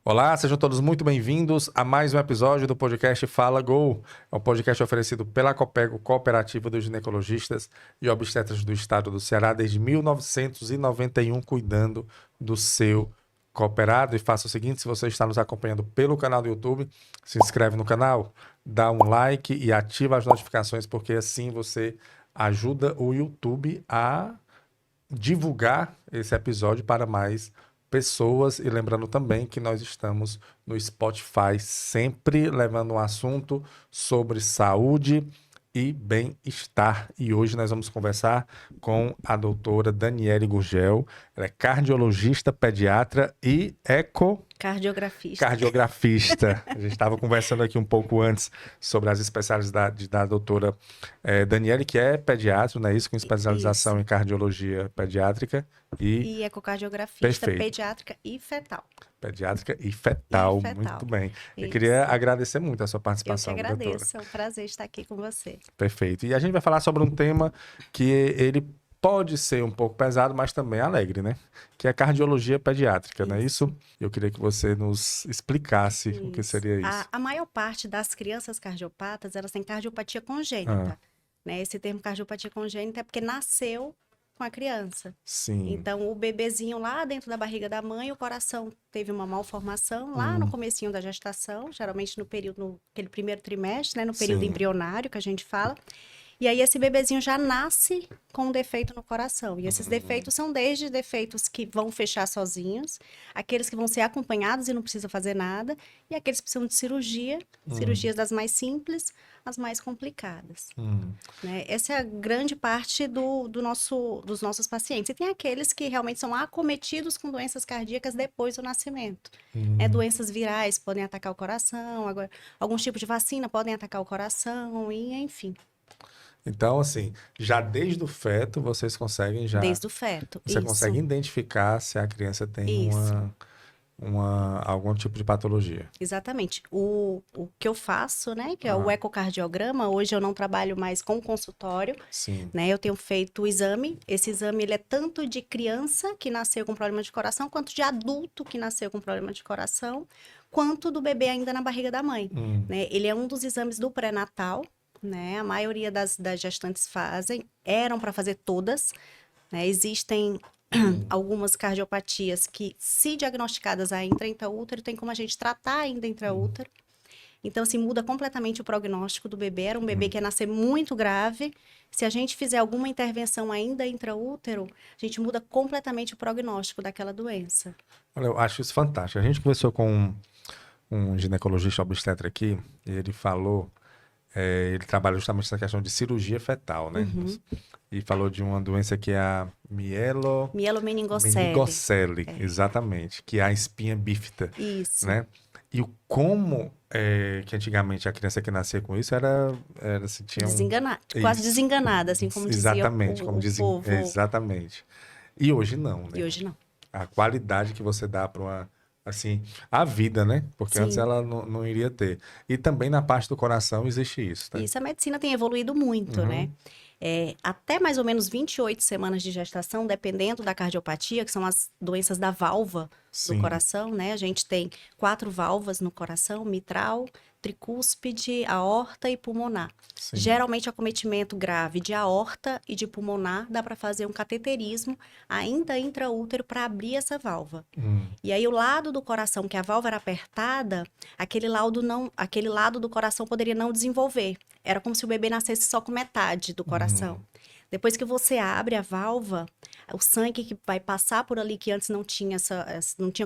Olá, sejam todos muito bem-vindos a mais um episódio do podcast Fala Gol. É um podcast oferecido pela Copego, Cooperativa dos Ginecologistas e Obstetras do Estado do Ceará, desde 1991, cuidando do seu cooperado. E faça o seguinte, se você está nos acompanhando pelo canal do YouTube, se inscreve no canal, dá um like e ativa as notificações, porque assim você ajuda o YouTube a divulgar esse episódio para mais pessoas. E lembrando também que nós estamos no Spotify, sempre levando um assunto sobre saúde e bem-estar. E hoje nós vamos conversar com a doutora Daniele Gurgel. Ela é cardiologista, pediatra e Cardiografista. cardiografista. A gente estava conversando aqui um pouco antes sobre as especialidades da doutora Daniele, que é pediatra, não é isso? Com especialização em cardiologia pediátrica e ecocardiografista, perfeito. Pediátrica e fetal. Pediátrica e fetal, muito bem. Eu queria agradecer muito a sua participação, doutora. Eu que agradeço, doutora. é um prazer estar aqui com você. Perfeito. E a gente vai falar sobre um tema que ele pode ser um pouco pesado, mas também alegre, né? Que é cardiologia pediátrica, não é isso? Eu queria que você nos explicasse o que seria isso. A maior parte das crianças cardiopatas, elas têm cardiopatia congênita. Né? Esse termo cardiopatia congênita é porque nasceu com a criança. Sim. Então, o bebezinho lá dentro da barriga da mãe, o coração teve uma malformação lá no comecinho da gestação, geralmente naquele primeiro trimestre, né? No período embrionário que a gente fala. E aí esse bebezinho já nasce com um defeito no coração. E esses defeitos são desde defeitos que vão fechar sozinhos, aqueles que vão ser acompanhados e não precisa fazer nada, e aqueles que precisam de cirurgia, cirurgias das mais simples, as mais complicadas. Né? Essa é a grande parte dos nossos pacientes. E tem aqueles que realmente são acometidos com doenças cardíacas depois do nascimento. Doenças virais podem atacar o coração, agora, alguns tipos de vacina podem atacar o coração, e enfim. Então, assim, já desde o feto, vocês conseguem já... Desde o feto, Você consegue identificar se a criança tem algum tipo de patologia. Exatamente. O que eu faço, né, que é o ecocardiograma, hoje eu não trabalho mais com consultório, Sim. né, eu tenho feito o exame. Esse exame, ele é tanto de criança que nasceu com problema de coração, quanto de adulto que nasceu com problema de coração, quanto do bebê ainda na barriga da mãe. Né? Ele é um dos exames do pré-natal, né? A maioria das gestantes eram para fazer todas, né? Existem algumas cardiopatias que, se diagnosticadas ainda intraútero, tem como a gente tratar ainda intraútero. Então, assim, muda completamente o prognóstico do bebê. Era um bebê que ia nascer muito grave. Se a gente fizer alguma intervenção ainda intraútero, a gente muda completamente o prognóstico daquela doença. Olha, eu acho isso fantástico. A gente conversou com um ginecologista obstetra aqui, e ele falou... ele trabalha justamente nessa questão de cirurgia fetal, né? E falou de uma doença que é a mielomeningocele, exatamente, que é a espinha bífida. Isso. Né? E o como que antigamente a criança que nascia com isso era assim, tinha quase desenganada, assim como exatamente, dizia como dizem, povo. Exatamente. E hoje não, né? E hoje não. A qualidade que você dá para uma assim, a vida, né? Porque antes ela não iria ter. E também na parte do coração existe isso, tá? Isso, a medicina tem evoluído muito, né? Até mais ou menos 28 semanas de gestação, dependendo da cardiopatia, que são as doenças da válvula do coração, né? A gente tem 4 válvulas no coração: mitral, tricúspide, aorta e pulmonar. Geralmente, acometimento grave de aorta e de pulmonar, dá para fazer um cateterismo ainda intraútero para abrir essa válvula. E aí, o lado do coração, que a válvula era apertada, aquele lado do coração poderia não desenvolver. Era como se o bebê nascesse só com metade do coração. Depois que você abre a válvula, o sangue que vai passar por ali, que antes não tinha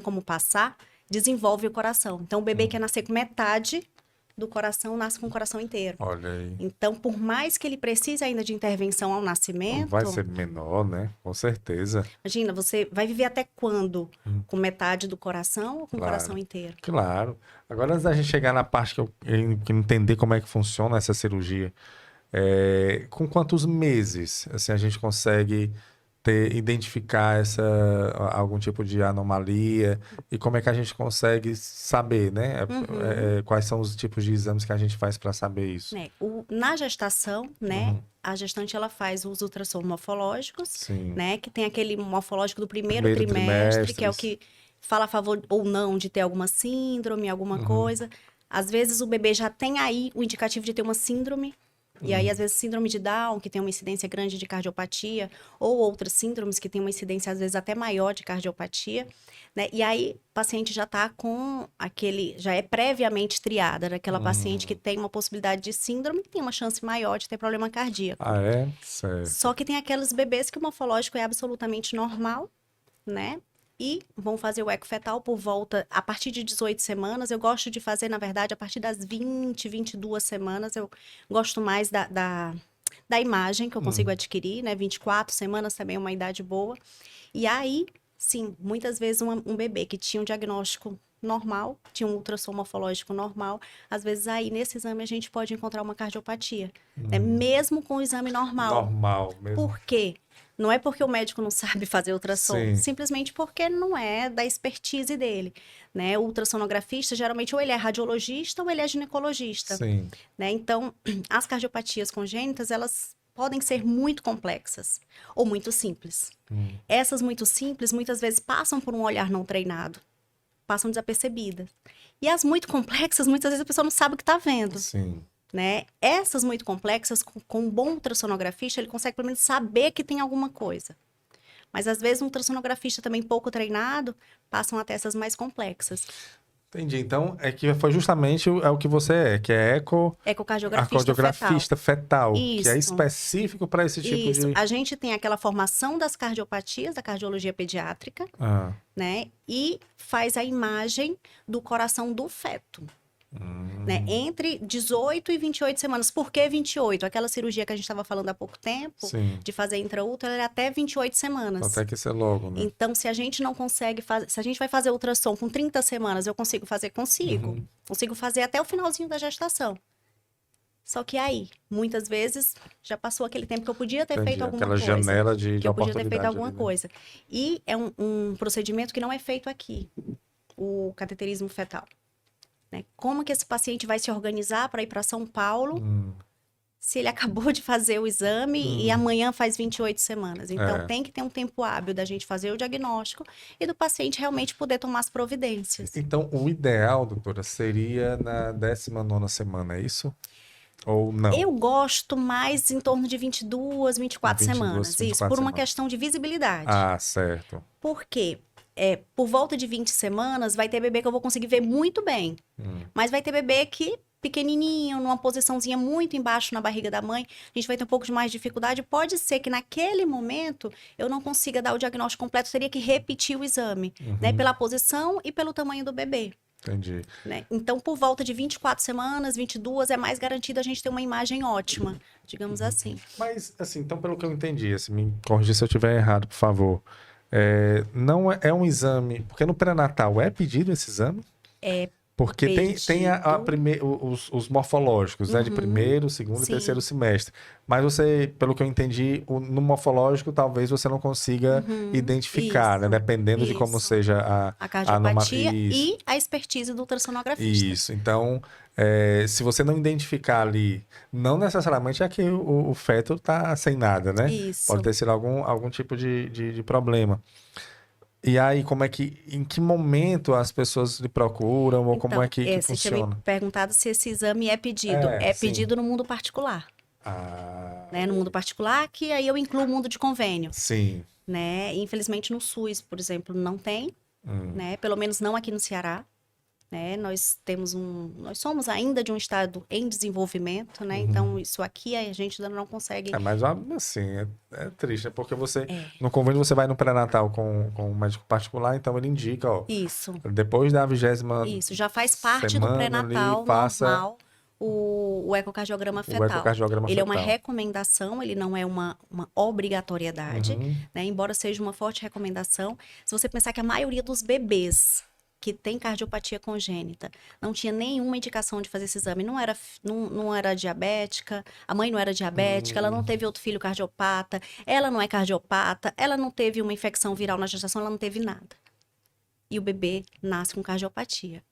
como passar, desenvolve o coração. Então, o bebê que ia nascer com metade do coração, nasce com o coração inteiro. Olha aí. Então, por mais que ele precise ainda de intervenção ao nascimento... Vai ser menor, né? Com certeza. Imagina, você vai viver até quando? Com metade do coração ou com o coração inteiro? Claro. Agora, antes da gente chegar na parte que eu entender como é que funciona essa cirurgia, com quantos meses assim, a gente consegue identificar algum tipo de anomalia, e como é que a gente consegue saber, né? Quais são os tipos de exames que a gente faz para saber isso? Na gestação, né? A gestante, ela faz os ultrassons morfológicos, né? Que tem aquele morfológico do primeiro trimestre, que é o que fala a favor ou não de ter alguma síndrome, alguma coisa. Às vezes o bebê já tem aí o indicativo de ter uma síndrome. E aí, às vezes, síndrome de Down, que tem uma incidência grande de cardiopatia, ou outras síndromes que tem uma incidência, às vezes, até maior de cardiopatia, né? E aí, o paciente já tá com já é previamente triada, daquela paciente que tem uma possibilidade de síndrome, tem uma chance maior de ter problema cardíaco. Ah, é? Certo. Só que tem aqueles bebês que o morfológico é absolutamente normal, né? E vão fazer o eco fetal por volta, a partir de 18 semanas. Eu gosto de fazer, na verdade, a partir das 20, 22 semanas. Eu gosto mais da imagem que eu consigo adquirir, né? 24 semanas também é uma idade boa. E aí, sim, muitas vezes um bebê que tinha um diagnóstico normal, tinha um ultrassom morfológico normal, às vezes aí nesse exame a gente pode encontrar uma cardiopatia, né? Mesmo com o exame normal. Normal mesmo. Por quê? Não é porque o médico não sabe fazer ultrassom, Sim. simplesmente porque não é da expertise dele, né? O ultrassonografista, geralmente, ou ele é radiologista ou ele é ginecologista, Sim. né? Então, as cardiopatias congênitas, elas podem ser muito complexas ou muito simples. Essas muito simples, muitas vezes, passam por um olhar não treinado, passam desapercebidas. E as muito complexas, muitas vezes a pessoa não sabe o que está vendo. Sim. Né? Essas muito complexas, com um bom ultrassonografista, ele consegue pelo menos saber que tem alguma coisa. Mas às vezes um ultrassonografista também pouco treinado, passam até essas mais complexas. Entendi. Então, é que foi justamente o que você é, que é Ecocardiografista fetal, Isso. que é específico para esse tipo Isso. de... A gente tem aquela formação das cardiopatias, da cardiologia pediátrica, né? E faz a imagem do coração do feto. Né? Entre 18 e 28 semanas. Por que 28? Aquela cirurgia que a gente estava falando há pouco tempo, Sim. de fazer intraútero, era até 28 semanas. Até que ser logo, né? Então, se a gente não consegue fazer, se a gente vai fazer ultrassom com 30 semanas, eu consigo fazer? Consigo. Consigo fazer até o finalzinho da gestação. Só que aí, muitas vezes, já passou aquele tempo que eu podia ter feito alguma aquela coisa. janela de que eu podia ter feito oportunidade alguma ali, né? coisa. E é um procedimento que não é feito aqui, o cateterismo fetal. Né? Como que esse paciente vai se organizar para ir para São Paulo se ele acabou de fazer o exame e amanhã faz 28 semanas? Então, tem que ter um tempo hábil da gente fazer o diagnóstico e do paciente realmente poder tomar as providências. Então, o ideal, doutora, seria na 19ª semana, é isso? Ou não? Eu gosto mais em torno de 22, 24 semanas. 24 Isso, por uma semanas. questão de visibilidade. Ah, certo. Por quê? Por volta de 20 semanas, vai ter bebê que eu vou conseguir ver muito bem. Mas vai ter bebê que, pequenininho, numa posiçãozinha muito embaixo na barriga da mãe, a gente vai ter um pouco de mais dificuldade. Pode ser que naquele momento eu não consiga dar o diagnóstico completo, teria que repetir o exame, né? Pela posição e pelo tamanho do bebê. Entendi. Né? Então, por volta de 24 semanas, 22, é mais garantido a gente ter uma imagem ótima, digamos assim. Mas, assim, então, pelo que eu entendi, assim, me corrigir se eu estiver errado, por favor. Não é um exame... Porque no pré-natal é pedido esse exame? Porque tem os morfológicos, né? De primeiro, segundo e terceiro semestre. Mas você, pelo que eu entendi, no morfológico, talvez você não consiga identificar, né? Dependendo de como seja a cardiopatia Isso. e a expertise do ultrassonografista. Isso. Então, se você não identificar ali, não necessariamente é que o feto está sem nada, né? Isso. Pode ter sido algum tipo de problema. E aí, em que momento as pessoas lhe procuram ou como é que Você tinha funciona? me perguntado se esse exame é pedido. Sim. Pedido no mundo particular. Né? No mundo particular, que aí eu incluo o mundo de convênio. Sim. Né? Infelizmente, no SUS, por exemplo, não tem. Né? Pelo menos não aqui no Ceará. Né? Nós somos ainda de um estado em desenvolvimento, né? Então, isso aqui a gente ainda não consegue... Mas assim, é triste, né? Porque no convênio você vai no pré-natal com um médico particular, então ele indica, ó... Isso. Depois da 20ª Isso, já faz parte do pré-natal normal o ecocardiograma fetal. Ele é uma recomendação, ele não é uma obrigatoriedade, né? Embora seja uma forte recomendação. Se você pensar que a maioria dos bebês que tem cardiopatia congênita não tinha nenhuma indicação de fazer esse exame, não era diabética, a mãe não era diabética, ela não teve outro filho cardiopata, ela não é cardiopata, ela não teve uma infecção viral na gestação, ela não teve nada. E o bebê nasce com cardiopatia.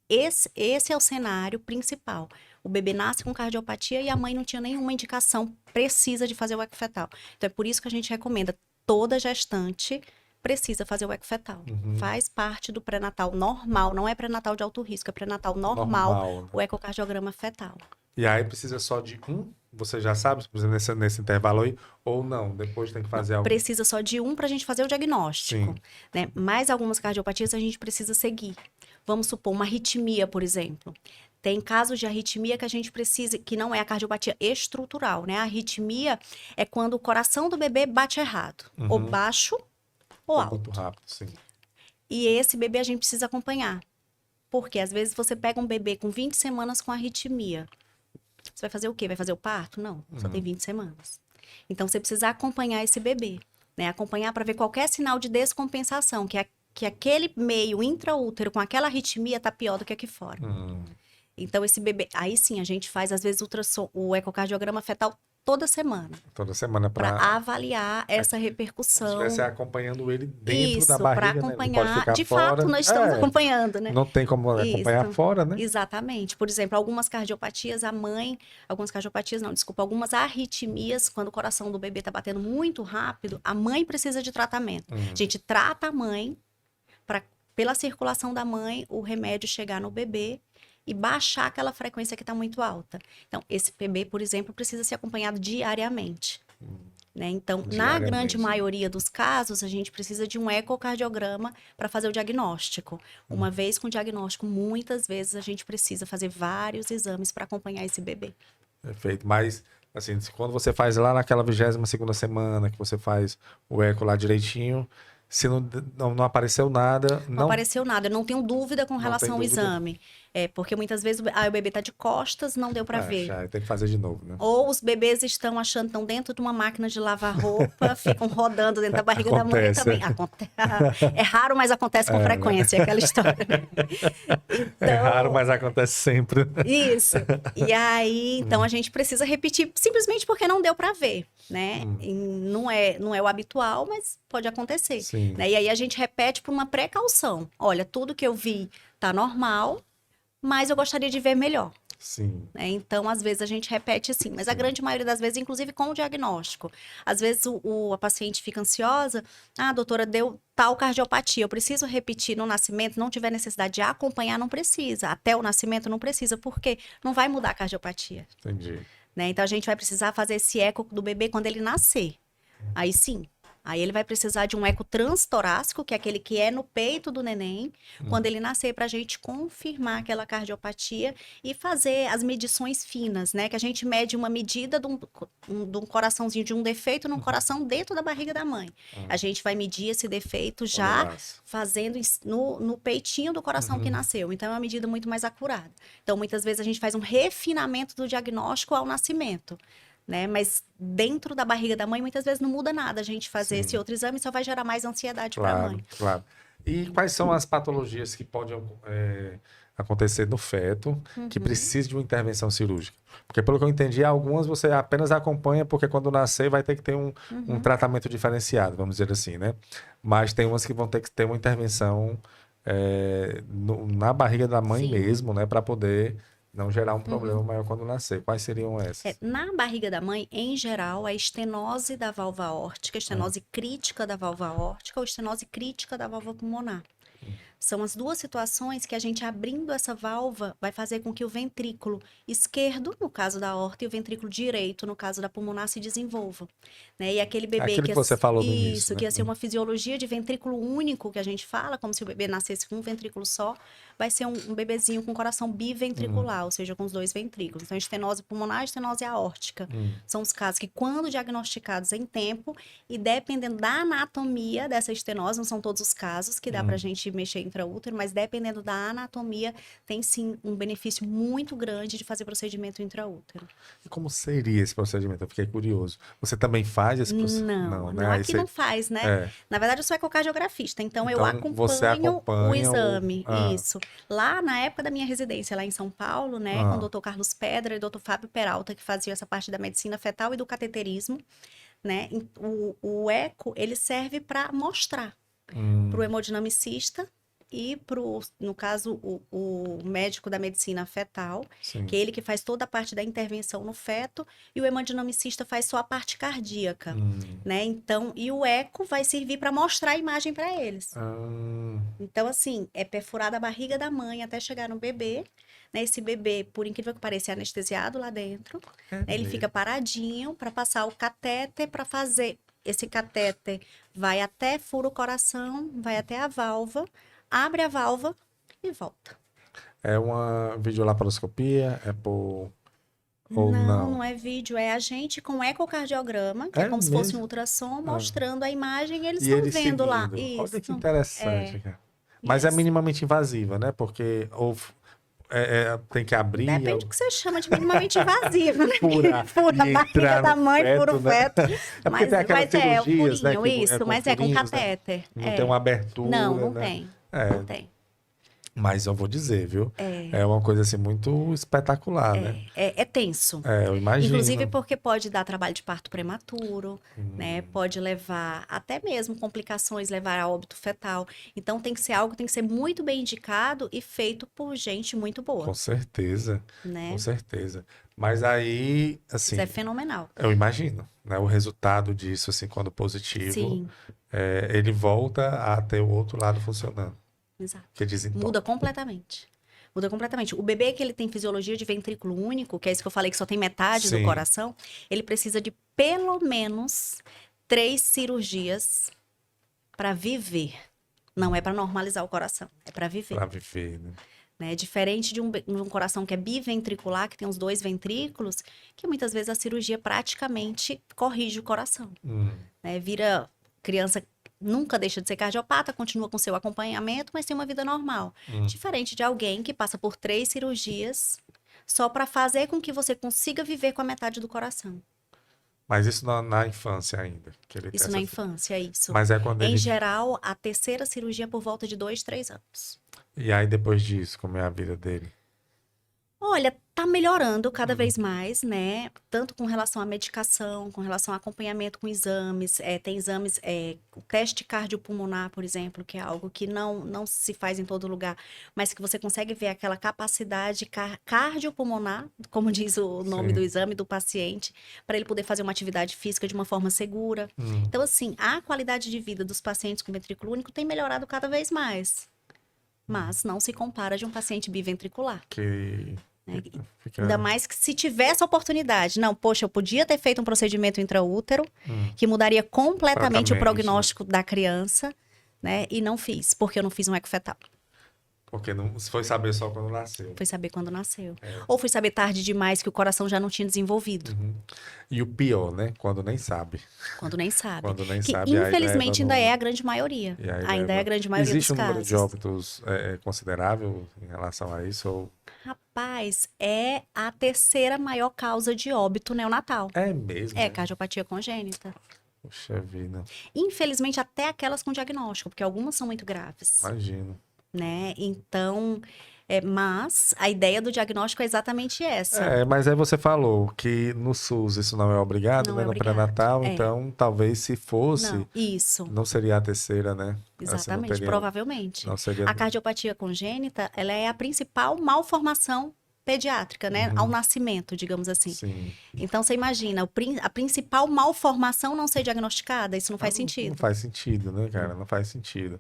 Esse é o cenário principal. O bebê nasce com cardiopatia e a mãe não tinha nenhuma indicação precisa de fazer o eco fetal. Então, é por isso que a gente recomenda toda gestante precisa fazer o eco fetal. Faz parte do pré-natal normal, não é pré-natal de alto risco, é pré-natal normal, o ecocardiograma fetal. E aí precisa só de um? Você já sabe, por exemplo, nesse intervalo aí? Ou não? Depois tem que fazer algo? Precisa só de um para a gente fazer o diagnóstico. Né? Mas algumas cardiopatias a gente precisa seguir. Vamos supor, uma arritmia, por exemplo. Tem casos de arritmia que a gente precisa, que não é a cardiopatia estrutural, né? A arritmia é quando o coração do bebê bate errado. Ou baixo ou alto. Muito rápido, sim. E esse bebê a gente precisa acompanhar. Porque às vezes você pega um bebê com 20 semanas com arritmia. Você vai fazer o quê? Vai fazer o parto? Não, só tem 20 semanas. Então, você precisa acompanhar esse bebê, né? Acompanhar para ver qualquer sinal de descompensação, que aquele meio intraútero com aquela arritmia tá pior do que aqui fora. Então, esse bebê... Aí sim, a gente faz, às vezes, o ecocardiograma fetal toda semana. Toda semana para avaliar essa repercussão. Se estivesse acompanhando ele dentro da barriga, para acompanhar. Né? Pode ficar de fora. fato, nós estamos acompanhando, né? Não tem como acompanhar fora, né? Exatamente. Por exemplo, algumas cardiopatias, algumas arritmias, quando o coração do bebê está batendo muito rápido, a mãe precisa de tratamento. A gente trata a mãe, pela circulação da mãe, o remédio chegar no bebê e baixar aquela frequência que está muito alta. Então, esse bebê, por exemplo, precisa ser acompanhado diariamente. Né? Então, na grande maioria dos casos, a gente precisa de um ecocardiograma para fazer o diagnóstico. Uma vez com o diagnóstico, muitas vezes a gente precisa fazer vários exames para acompanhar esse bebê. Perfeito. Mas, assim, quando você faz lá naquela 22ª semana, que você faz o eco lá direitinho... Se não apareceu nada... Não apareceu nada. Eu não tenho dúvida com relação ao exame. Porque muitas vezes o bebê está de costas, não deu para ver. Já tem que fazer de novo, né? Ou os bebês estão dentro de uma máquina de lavar roupa, ficam rodando dentro da barriga da mãe também. Acontece. É raro, mas acontece com frequência, é aquela história. Né? Então, é raro, mas acontece sempre. Isso. E aí, então, a gente precisa repetir, simplesmente porque não deu para ver, né? E não é o habitual, mas pode acontecer. Né? E aí a gente repete por uma precaução. Olha, tudo que eu vi tá normal, mas eu gostaria de ver melhor. Sim. Né? Então, às vezes, a gente repete assim, mas a grande maioria das vezes, inclusive com o diagnóstico. Às vezes, a paciente fica ansiosa, doutora, deu tal cardiopatia, eu preciso repetir no nascimento, não tiver necessidade de acompanhar, não precisa. Até o nascimento não precisa, porque não vai mudar a cardiopatia. Entendi. Né? Então, a gente vai precisar fazer esse eco do bebê quando ele nascer. Aí sim. Aí ele vai precisar de um eco transtorácico, que é aquele que é no peito do neném, quando ele nascer, para a gente confirmar aquela cardiopatia e fazer as medições finas, né? Que a gente mede uma medida de um coraçãozinho, de um defeito num coração dentro da barriga da mãe. A gente vai medir esse defeito já fazendo no peitinho do coração que nasceu. Então, é uma medida muito mais acurada. Então, muitas vezes a gente faz um refinamento do diagnóstico ao nascimento. Né? Mas dentro da barriga da mãe, muitas vezes não muda nada. A gente fazer esse outro exame só vai gerar mais ansiedade para a mãe. Claro. E quais são as patologias que podem acontecer no feto que precisa de uma intervenção cirúrgica? Porque, pelo que eu entendi, algumas você apenas acompanha porque quando nascer vai ter que ter um tratamento diferenciado, vamos dizer assim, né? Mas tem umas que vão ter que ter uma intervenção na barriga da mãe mesmo, né? Para poder não gerar um problema maior quando nascer. Quais seriam essas? Na barriga da mãe, em geral, a estenose da válvula aórtica, a estenose crítica da válvula aórtica ou estenose crítica da válvula pulmonar. São as duas situações que a gente abrindo essa válvula vai fazer com que o ventrículo esquerdo, no caso da aorta, e o ventrículo direito, no caso da pulmonar, se desenvolvam. Né? E aquele bebê que você falou no início, isso, que ia ser uma fisiologia de ventrículo único, que a gente fala, como se o bebê nascesse com um ventrículo só, vai ser um bebezinho com coração biventricular, ou seja, com os dois ventrículos. Então, estenose pulmonar e estenose aórtica. São os casos que, quando diagnosticados em tempo, e dependendo da anatomia dessa estenose, não são todos os casos que dá pra gente mexer intraútero, mas dependendo da anatomia, tem sim um benefício muito grande de fazer procedimento intraútero. E como seria esse procedimento? Eu fiquei curioso. Você também faz esse procedimento? Não, aqui não faz, né? Na verdade, eu sou ecocardiografista, então eu acompanho o exame. Isso. Lá, na época da minha residência, lá em São Paulo, né, com o Dr. Carlos Pedra e o Dr. Fábio Peralta, que faziam essa parte da medicina fetal e do cateterismo, né? O eco, ele serve para mostrar para o hemodinamicista e no caso, o médico da medicina fetal, Sim. que é ele que faz toda a parte da intervenção no feto, e o hemodinamicista faz só a parte cardíaca, né? Então, e o eco vai servir para mostrar a imagem para eles. Então, assim, é perfurada a barriga da mãe até chegar no bebê, né? Esse bebê, por incrível que pareça, é anestesiado lá dentro, né? Ele fica paradinho para passar o catéter para fazer. Esse catéter vai até fura o coração, vai até a válvula, abre a válvula e volta. É uma videolaparoscopia? É por... Ou Não, não? não é vídeo, é a gente com ecocardiograma, que é É como se fosse um mesmo? ultrassom, mostrando a imagem e eles E estão eles vendo lá. seguindo. Olha que Isso. interessante, cara. Mas é Isso. minimamente invasiva, né? Porque tem que abrir... Depende do que você chama de minimamente invasivo, né? Furar Fura a e barriga entrar da no mãe, feto, fura o né? feto. É porque tem aquelas o cirurgias, né? furinho, que isso, com mas é com furinhos, né? catéter. Não tem uma abertura, Não né? tem. É, Não tem. mas eu vou dizer, viu? É. É uma coisa assim muito espetacular, né? É tenso. É, eu imagino. Inclusive porque pode dar trabalho de parto prematuro, né? Pode levar até mesmo complicações, levar a óbito fetal. Então tem que ser algo, tem que ser muito bem indicado e feito por gente muito boa, Com certeza, né? com certeza. Mas aí, assim, Isso é fenomenal. eu imagino, né? O resultado disso, assim, quando positivo, Sim, ele volta a ter o outro lado funcionando, exato. que desentope. Muda completamente. Muda completamente. O bebê que ele tem fisiologia de ventrículo único, que é isso que eu falei que só tem metade do Sim. coração, ele precisa de pelo menos 3 cirurgias para viver. Não é para normalizar o coração, é para viver. Pra viver, né? Né? Diferente de um coração que é biventricular, que tem os 2 ventrículos, que muitas vezes a cirurgia praticamente corrige o coração. Né? Vira criança, nunca deixa de ser cardiopata, continua com seu acompanhamento, mas tem uma vida normal. Diferente de alguém que passa por 3 cirurgias só para fazer com que você consiga viver com a metade do coração. Mas isso na infância ainda. Que ele tem Isso essa... na infância, isso. Mas é quando Em ele... geral, a terceira cirurgia é por volta de 2, 3 anos. E aí depois disso, como é a vida dele? Olha, tá melhorando cada vez mais, né? Tanto com relação à medicação, com relação ao acompanhamento com exames. Tem exames, o teste cardiopulmonar, por exemplo, que é algo que não se faz em todo lugar, mas que você consegue ver aquela capacidade cardiopulmonar, como diz o nome Sim. do exame do paciente, para ele poder fazer uma atividade física de uma forma segura. Então, assim, a qualidade de vida dos pacientes com ventrículo único tem melhorado cada vez mais. Mas não se compara de um paciente biventricular. Que... Né? Fica... Ainda mais que se tivesse a oportunidade. Não, poxa, eu podia ter feito um procedimento intraútero que mudaria completamente o prognóstico da criança, né? E não fiz, porque eu não fiz um eco fetal. Porque não foi saber só quando nasceu. Foi saber quando nasceu. Ou foi saber tarde demais que o coração já não tinha desenvolvido. E o pior, né? Quando nem sabe. Quando nem sabe. Quando nem Que sabe. aí infelizmente leva ainda no- é a grande maioria. E aí Ainda leva- é a grande maioria Existe dos um número casos. de óbitos considerável em relação a isso? Ou... Rapaz, é a terceira maior causa de óbito neonatal. É mesmo? É né? cardiopatia congênita. Puxa vida, Infelizmente, até aquelas com diagnóstico, porque algumas são muito graves, imagino. né? Então, mas a ideia do diagnóstico é exatamente essa. Mas aí você falou que no SUS isso não é obrigado, Não né? é No obrigado, pré-natal, é. então talvez se fosse, Não, isso, não seria a terceira, né? Assim, não exatamente, teria- provavelmente. Não seria... A cardiopatia congênita, ela é a principal malformação pediátrica, né? Ao nascimento, digamos assim. Sim. Então, você imagina, a principal malformação não ser diagnosticada, isso não faz Não sentido. faz sentido, né, cara? Não faz sentido.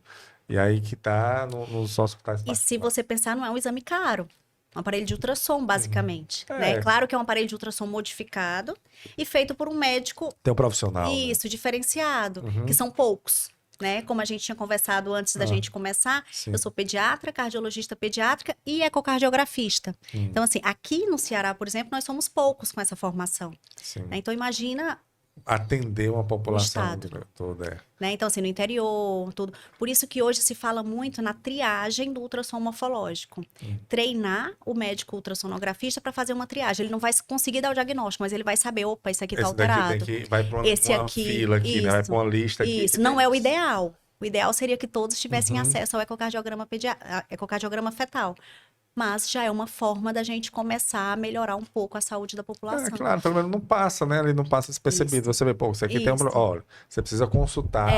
E aí que tá nos hospitais E se particulares. você pensar, não é um exame caro. Um aparelho de ultrassom, basicamente. É. Né? Claro que é um aparelho de ultrassom modificado e feito por um médico, Tem um profissional, né? isso, diferenciado, que são poucos. Né? Como a gente tinha conversado antes da gente começar, Sim. eu sou pediatra, cardiologista pediátrica e ecocardiografista. Então, assim, aqui no Ceará, por exemplo, nós somos poucos com essa formação. Sim. Né? Então, imagina, Atender uma população estado. toda. né? Então, assim, no interior, tudo. Por isso que hoje se fala muito na triagem do ultrassom morfológico. Treinar o médico ultrassonografista para fazer uma triagem. Ele não vai conseguir dar o diagnóstico, mas ele vai saber, opa, isso aqui tá Esse daqui alterado. tem que vai para Esse uma aqui, fila aqui, né? Vai isso, para uma lista aqui. Isso, que não tem- é o ideal. O ideal seria que todos tivessem acesso ao ecocardiograma fetal. mas já é uma forma da gente começar a melhorar um pouco a saúde da população. Claro, pelo menos não passa, né? Ele não passa despercebido. Isso. Você vê, pô, você aqui tem um... Isso. Olha, você precisa consultar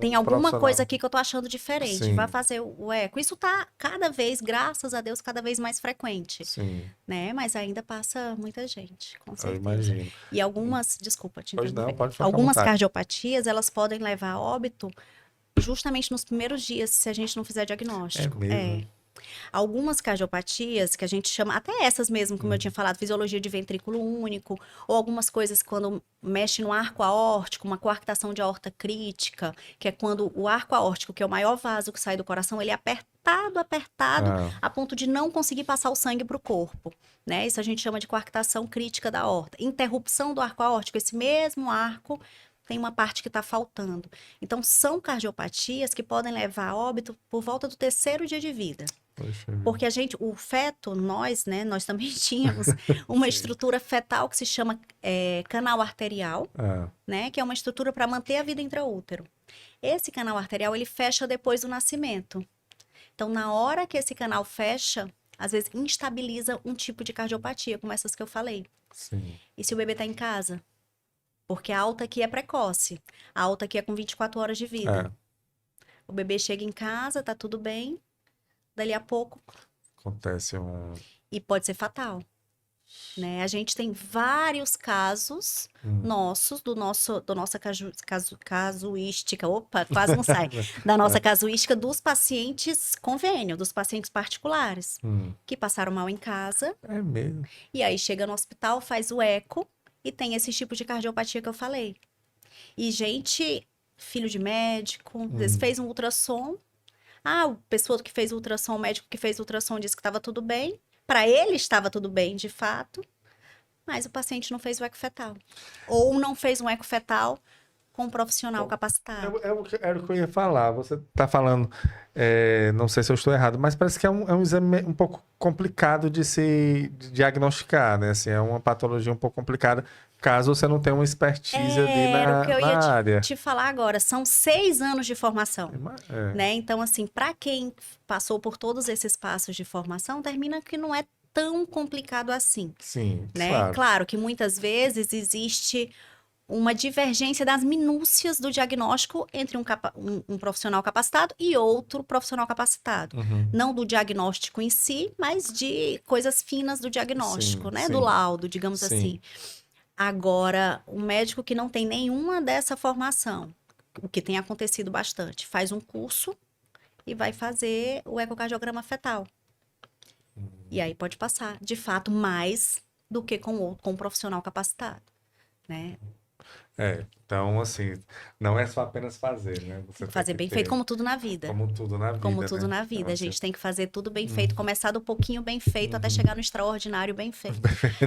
Tem um alguma profissional. coisa aqui que eu tô achando diferente. Sim. Vai fazer o eco. Isso tá cada vez, graças a Deus, cada vez mais frequente. Sim, Né? Mas ainda passa muita gente, com eu certeza. imagino. E algumas, desculpa te Pois interromper. não, pode ficar à Algumas vontade. cardiopatias, elas podem levar a óbito justamente nos primeiros dias, se a gente não fizer diagnóstico. É mesmo? Algumas cardiopatias, que a gente chama, até essas mesmo, como eu tinha falado, fisiologia de ventrículo único, ou algumas coisas quando mexe no arco aórtico, uma coarctação de aorta crítica, que é quando o arco aórtico, que é o maior vaso que sai do coração, ele é apertado, a ponto de não conseguir passar o sangue para o corpo, né? Isso a gente chama de coarctação crítica da aorta. Interrupção do arco aórtico, esse mesmo arco tem uma parte que está faltando. Então, são cardiopatias que podem levar a óbito por volta do 3º dia de vida. Poxa, Porque o feto, nós, né, nós também tínhamos uma estrutura fetal que se chama canal arterial, né, que é uma estrutura para manter a vida intraútero. Esse canal arterial, ele fecha depois do nascimento. Então, na hora que esse canal fecha, às vezes instabiliza um tipo de cardiopatia, como essas que eu falei. sim. E se o bebê está em casa? Porque a alta aqui é precoce. A alta aqui é com 24 horas de vida. O bebê chega em casa, tá tudo bem. Dali a pouco, Acontece um... e pode ser fatal, né? A gente tem vários casos nossos, do nossa casuística, opa, quase não sai, da nossa casuística dos pacientes convênio, dos pacientes particulares, que passaram mal em casa, É mesmo? e aí chega no hospital, faz o eco, e tem esse tipo de cardiopatia que eu falei. E gente, filho de médico, às vezes fez um ultrassom, a pessoa que fez o ultrassom, o médico que fez o ultrassom disse que estava tudo bem. Para ele estava tudo bem, de fato. Mas o paciente não fez o eco fetal. Ou não fez um eco fetal com um profissional capacitado. Era o que eu ia falar. Você está falando, não sei se eu estou errado, mas parece que é um exame um pouco complicado de se diagnosticar, né? Assim, é uma patologia um pouco complicada, caso você não tenha uma expertise ali Era o que eu ia área. te falar agora. São 6 anos de formação. É. Né? Então, assim, para quem passou por todos esses passos de formação, termina que não é tão complicado assim. Sim, Né? Claro que muitas vezes existe uma divergência das minúcias do diagnóstico entre um profissional capacitado e outro profissional capacitado. Não do diagnóstico em si, mas de coisas finas do diagnóstico, né? Do laudo, digamos assim. Agora, um médico que não tem nenhuma dessa formação, o que tem acontecido bastante, faz um curso e vai fazer o ecocardiograma fetal. E aí pode passar, de fato, mais do que com um profissional capacitado, né? Então, assim, não é só apenas fazer, né? Você tem que fazer bem feito, como tudo na vida. Como tudo na vida, Como tudo né? na vida. Então, A gente tem que fazer tudo bem feito, começar do pouquinho bem feito até chegar no extraordinário bem feito.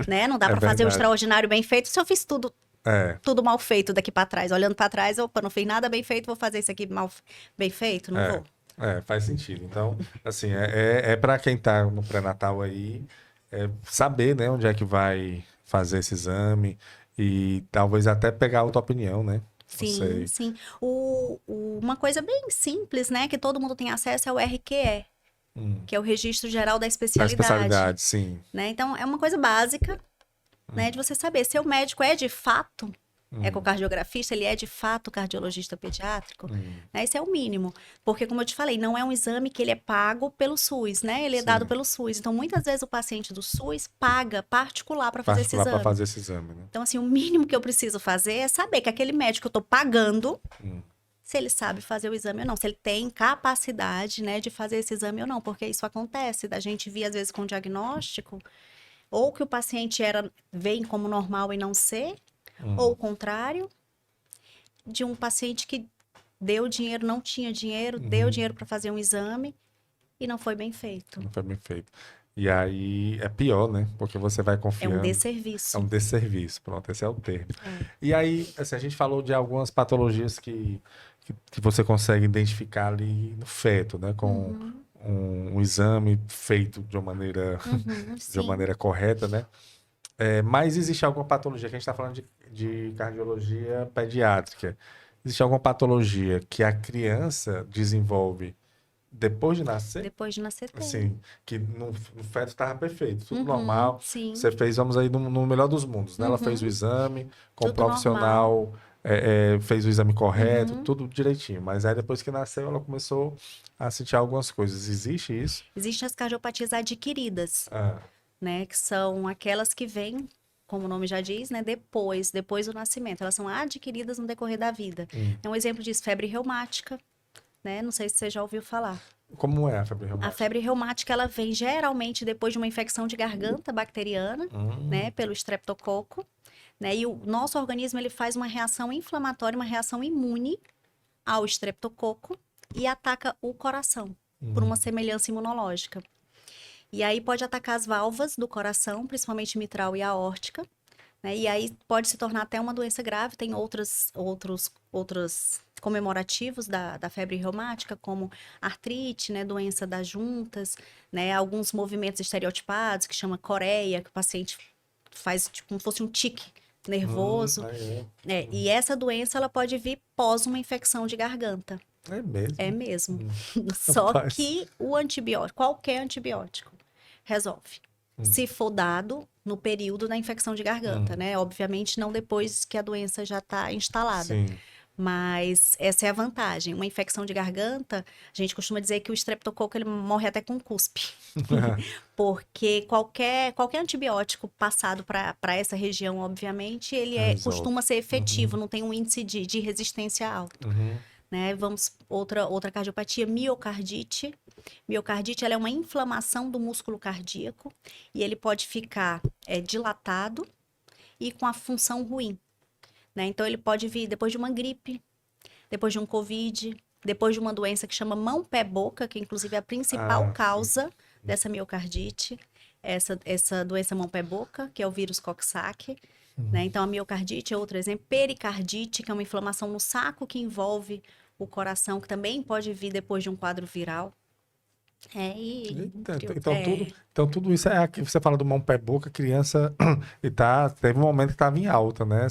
Né? Não dá para fazer o extraordinário bem feito se eu fiz tudo mal feito daqui para trás. Olhando para trás, opa, não fiz nada bem feito, vou fazer isso aqui bem feito? Não vou. Faz sentido. Então, assim, para quem tá no pré-natal aí, saber, né, onde é que vai fazer esse exame e talvez até pegar outra opinião, né? Sim, sim. Uma coisa bem simples, né, que todo mundo tem acesso é o RQE, que é o Registro Geral da Especialidade. Da especialidade, sim. Né? Então, é uma coisa básica, né, de você saber se o médico é de fato ecocardiografista, ele é de fato cardiologista pediátrico, né? Isso é o mínimo. Porque, como eu te falei, não é um exame que ele é pago pelo SUS, né? Ele é dado pelo SUS. Então, muitas vezes o paciente do SUS paga particular para fazer esse exame. Para fazer esse exame, né? Então, assim, o mínimo que eu preciso fazer é saber que aquele médico que eu estou pagando, se ele sabe fazer o exame ou não, se ele tem capacidade, né, de fazer esse exame ou não, porque isso acontece, da gente vir às vezes com diagnóstico, ou que o paciente vem como normal e não ser, ou o contrário, de um paciente que deu dinheiro, não tinha dinheiro, deu dinheiro para fazer um exame e não foi bem feito. Não foi bem feito. E aí é pior, né? Porque você vai confiando. É um desserviço. É um desserviço, pronto, esse é o termo. E aí, assim, a gente falou de algumas patologias que você consegue identificar ali no feto, né? Com um exame feito de uma maneira, de uma maneira correta, né? Mas existe alguma patologia, que a gente está falando de cardiologia pediátrica, existe alguma patologia que a criança desenvolve Depois de nascer? Depois de nascer tem. Assim, que no feto estava perfeito, tudo normal. Sim. Você fez, vamos aí, no melhor dos mundos, né? Ela fez o exame, com o Tudo normal. profissional, fez o exame correto, tudo direitinho. Mas aí depois que nasceu, ela começou a sentir algumas coisas. Existe isso? Existem as cardiopatias adquiridas, Ah, né? Que são aquelas que vêm, como o nome já diz, né? Depois do nascimento. Elas são adquiridas no decorrer da vida. É um exemplo disso, febre reumática, né? Não sei se você já ouviu falar. como é a febre A reumática? febre reumática, ela vem geralmente depois de uma infecção de garganta bacteriana, né? Pelo estreptococo, né? E o nosso organismo, ele faz uma reação inflamatória, uma reação imune ao estreptococo e ataca o coração, por uma semelhança imunológica. E aí pode atacar as válvulas do coração, principalmente mitral e aórtica, né? E aí pode se tornar até uma doença grave. Tem outros comemorativos da febre reumática, como artrite, né? Doença das juntas, né? Alguns movimentos estereotipados, que chama coreia, que o paciente faz tipo como se fosse um tique nervoso. E essa doença, ela pode vir pós uma infecção de garganta. É mesmo? É mesmo. Só Rapaz. que o antibiótico, qualquer antibiótico, resolve. Se for dado no período da infecção de garganta, né? Obviamente não depois que a doença já está instalada. Sim. Mas essa é a vantagem. Uma infecção de garganta, a gente costuma dizer que o estreptococo ele morre até com cuspe. Porque qualquer antibiótico passado para essa região, obviamente, ele costuma ser efetivo, não tem um índice de resistência alto. Né? Vamos, outra cardiopatia, miocardite. Miocardite, ela é uma inflamação do músculo cardíaco e ele pode ficar dilatado e com a função ruim. Né? Então, ele pode vir depois de uma gripe, depois de um Covid, depois de uma doença que chama mão-pé-boca, que inclusive é a principal causa dessa miocardite. Essa doença mão-pé-boca, que é o vírus Coxsackie. Né? Então, a miocardite é outro exemplo. Pericardite, que é uma inflamação no saco que envolve o coração, que também pode vir depois de um quadro viral. Então, tudo isso é aqui. Você fala do mão, pé, boca, criança, teve um momento que estava em alta, né?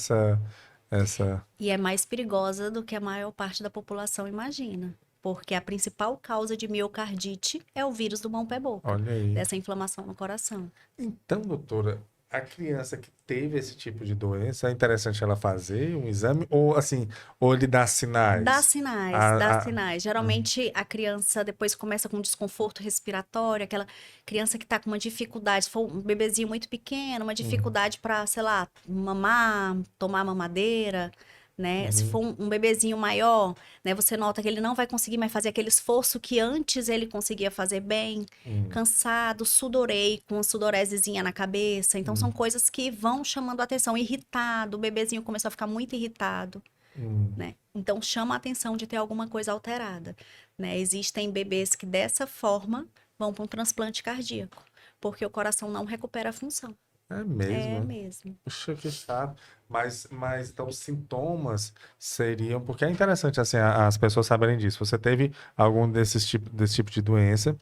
E é mais perigosa do que a maior parte da população imagina. Porque a principal causa de miocardite é o vírus do mão-pé-boca. Olha aí. Dessa inflamação no coração. Então, doutora, a criança que teve esse tipo de doença, é interessante ela fazer um exame? Ou assim, ou ele dá sinais? Dá sinais. Geralmente a criança depois começa com desconforto respiratório, aquela criança que tá com uma dificuldade, se for um bebezinho muito pequeno, uma dificuldade para, sei lá, mamar, tomar mamadeira, né? Se for um bebezinho maior, né, você nota que ele não vai conseguir mais fazer aquele esforço que antes ele conseguia fazer bem, cansado, sudorei, com uma sudoresezinha na cabeça. Então, são coisas que vão chamando a atenção. Irritado, o bebezinho começou a ficar muito irritado, né? Então, chama a atenção de ter alguma coisa alterada, né? Existem bebês que, dessa forma, vão para um transplante cardíaco, porque o coração não recupera a função. É mesmo? É mesmo. Puxa, que chato. Mas então os sintomas seriam... Porque é interessante, assim, as pessoas saberem disso. Você teve algum desse tipo de doença,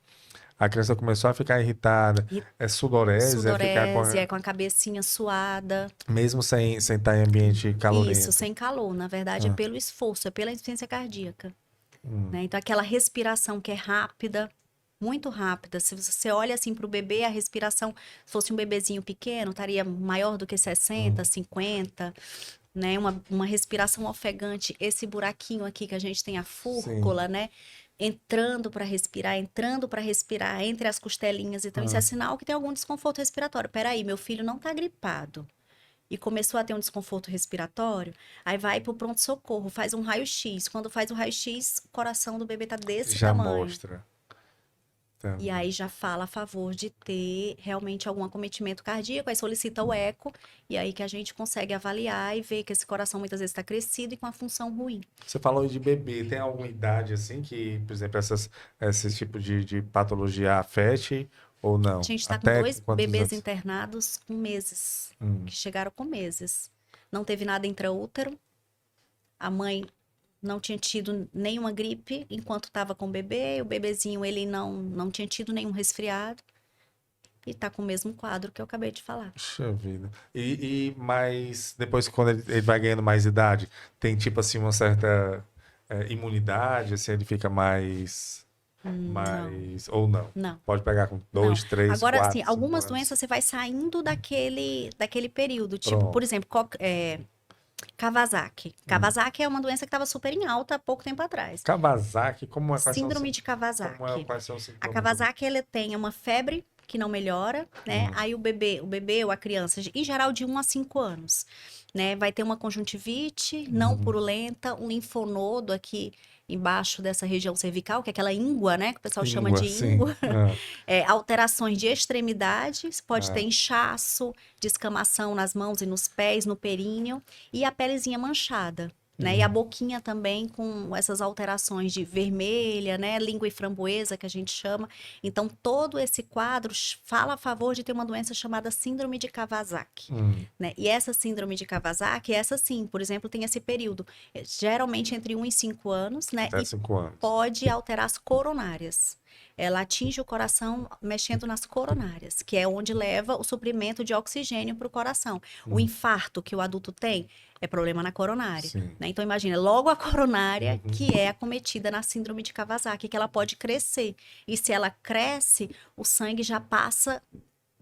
a criança começou a ficar irritada, sudorese, Sudorese, com a cabecinha suada. mesmo sem estar em ambiente calorento. Isso, sem calor. Na verdade, é pelo esforço, é pela insuficiência cardíaca. Né? Então, aquela respiração que é rápida, muito rápida. Se você olha assim para o bebê, a respiração, se fosse um bebezinho pequeno, estaria maior do que 60, 50, né? Uma respiração ofegante, esse buraquinho aqui que a gente tem a fúrcula, né? Entrando para respirar entre as costelinhas. Então, isso é sinal que tem algum desconforto respiratório. Peraí, meu filho não está gripado e começou a ter um desconforto respiratório, aí vai para o pronto-socorro, faz um raio-x. Quando faz o raio-x, o coração do bebê tá desse Já tamanho. mostra. E aí já fala a favor de ter realmente algum acometimento cardíaco, aí solicita o eco, e aí que a gente consegue avaliar e ver que esse coração muitas vezes está crescido e com a função ruim. Você falou de bebê, tem alguma idade assim que, por exemplo, esse tipo de patologia afete ou não? A gente está com Até 2 quantos bebês anos? internados com meses, que chegaram com meses. Não teve nada intraútero, a mãe não tinha tido nenhuma gripe enquanto estava com o bebezinho ele não tinha tido nenhum resfriado e tá com o mesmo quadro que eu acabei de falar. Puxa vida. Mas depois que quando ele vai ganhando mais idade, tem tipo assim uma certa imunidade, assim, ele fica mais... Não, Mas, ou não? não. Pode pegar com Não. 2, 3, Agora, 4, assim, 5 algumas anos. doenças você vai saindo daquele período. Tipo, Pronto. por exemplo, Kawasaki. Kawasaki é uma doença que estava super em alta há pouco tempo atrás. Kawasaki, como é? Síndrome de Kawasaki. Quais são os A sintomas? Kawasaki, ele tem uma febre que não melhora, né? Aí o bebê ou a criança, em geral de 1 a 5 anos, né? Vai ter uma conjuntivite não purulenta, um linfonodo aqui embaixo dessa região cervical, que é aquela íngua, né? Que o pessoal chama de Sim. íngua. Alterações de extremidades, pode ter inchaço, descamação nas mãos e nos pés, no períneo, e a pelezinha manchada. Né? E a boquinha também com essas alterações de vermelha, né? Língua e framboesa, que a gente chama. Então, todo esse quadro fala a favor de ter uma doença chamada síndrome de Kawasaki. Né? E essa síndrome de Kawasaki, essa sim, por exemplo, tem esse período, geralmente entre 1 e 5 anos, né? Até E 5 anos. pode alterar as coronárias. Ela atinge o coração mexendo nas coronárias, que é onde leva o suprimento de oxigênio para o coração. O infarto que o adulto tem é problema na coronária. Né? Então, imagina, logo a coronária que é acometida na síndrome de Kawasaki, que ela pode crescer. E se ela cresce, o sangue já passa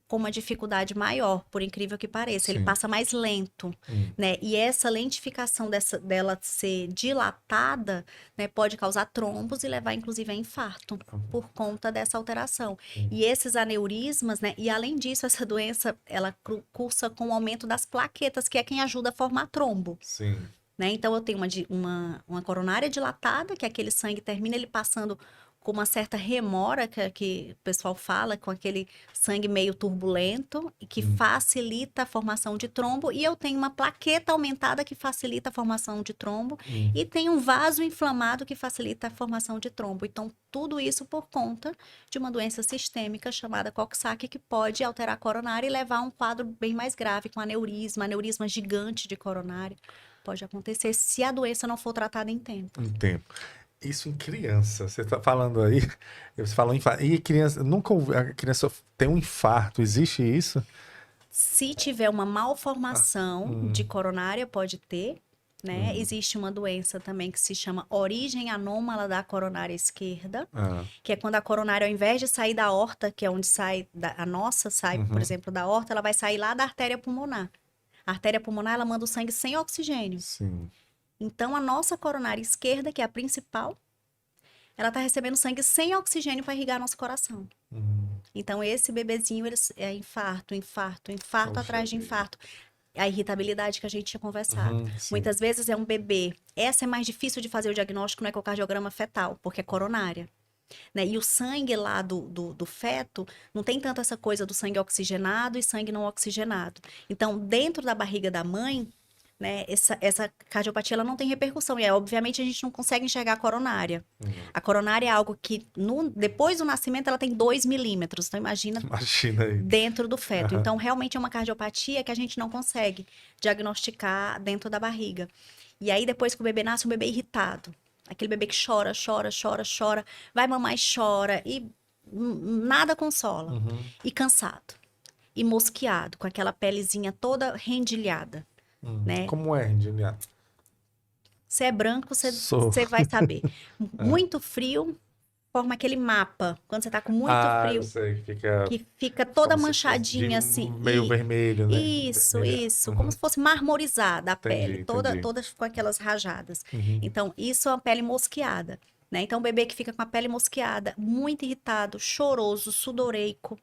com uma dificuldade maior, por incrível que pareça. Ele passa mais lento, né? E essa lentificação dela ser dilatada, né, pode causar trombos e levar, inclusive, a infarto, por conta dessa alteração. E esses aneurismas, né? E, além disso, essa doença, ela cursa com o aumento das plaquetas, que é quem ajuda a formar trombo. Sim. Né? Então, eu tenho uma coronária dilatada, que aquele sangue termina ele passando com uma certa remora, que o pessoal fala, com aquele sangue meio turbulento, e que facilita a formação de trombo. E eu tenho uma plaqueta aumentada que facilita a formação de trombo. E tem um vaso inflamado que facilita a formação de trombo. Então, tudo isso por conta de uma doença sistêmica chamada Coxsackie, que pode alterar a coronária e levar a um quadro bem mais grave, com aneurisma gigante de coronária. Pode acontecer se a doença não for tratada em tempo. Em tempo. Isso em criança, você está falando aí, você falou em infarto. E criança, nunca ouvi, a criança tem um infarto, existe isso? Se tiver uma malformação de coronária, pode ter, né? Existe uma doença também que se chama origem anômala da coronária esquerda, que é quando a coronária, ao invés de sair da aorta, que é onde sai, a nossa sai, por exemplo, da aorta, ela vai sair lá da artéria pulmonar. A artéria pulmonar, ela manda o sangue sem oxigênio. Sim. Então, a nossa coronária esquerda, que é a principal, ela está recebendo sangue sem oxigênio para irrigar nosso coração. Então, esse bebezinho, ele é infarto atrás de infarto. A irritabilidade que a gente tinha conversado. Muitas vezes é um bebê. Essa é mais difícil de fazer o diagnóstico no ecocardiograma fetal, porque é coronária. Né? E o sangue lá do feto não tem tanto essa coisa do sangue oxigenado e sangue não oxigenado. Então, dentro da barriga da mãe, né, essa cardiopatia ela não tem repercussão. E obviamente a gente não consegue enxergar a coronária. A coronária é algo que depois do nascimento ela tem 2 milímetros. Então imagina aí. Dentro do feto. Então realmente é uma cardiopatia que a gente não consegue diagnosticar dentro da barriga. E aí depois que o bebê nasce, um bebê irritado. Aquele bebê que chora, vai mamar e chora, e nada consola. E cansado. E mosqueado, com aquela pelezinha toda rendilhada. Né? Como é rendilhado? Se é branco, você vai saber. Muito frio, forma aquele mapa. Quando você tá com muito frio, eu sei, que fica toda manchadinha assim. Meio vermelho, né? Isso. Como se fosse marmorizada a pele, toda com aquelas rajadas. Então, isso é uma pele mosqueada. Né? Então, o bebê que fica com a pele mosqueada, muito irritado, choroso, sudoreico,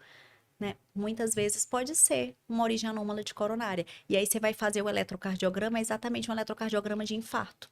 né? Muitas vezes pode ser uma origem anômala de coronária. E aí você vai fazer o eletrocardiograma, é exatamente um eletrocardiograma de infarto.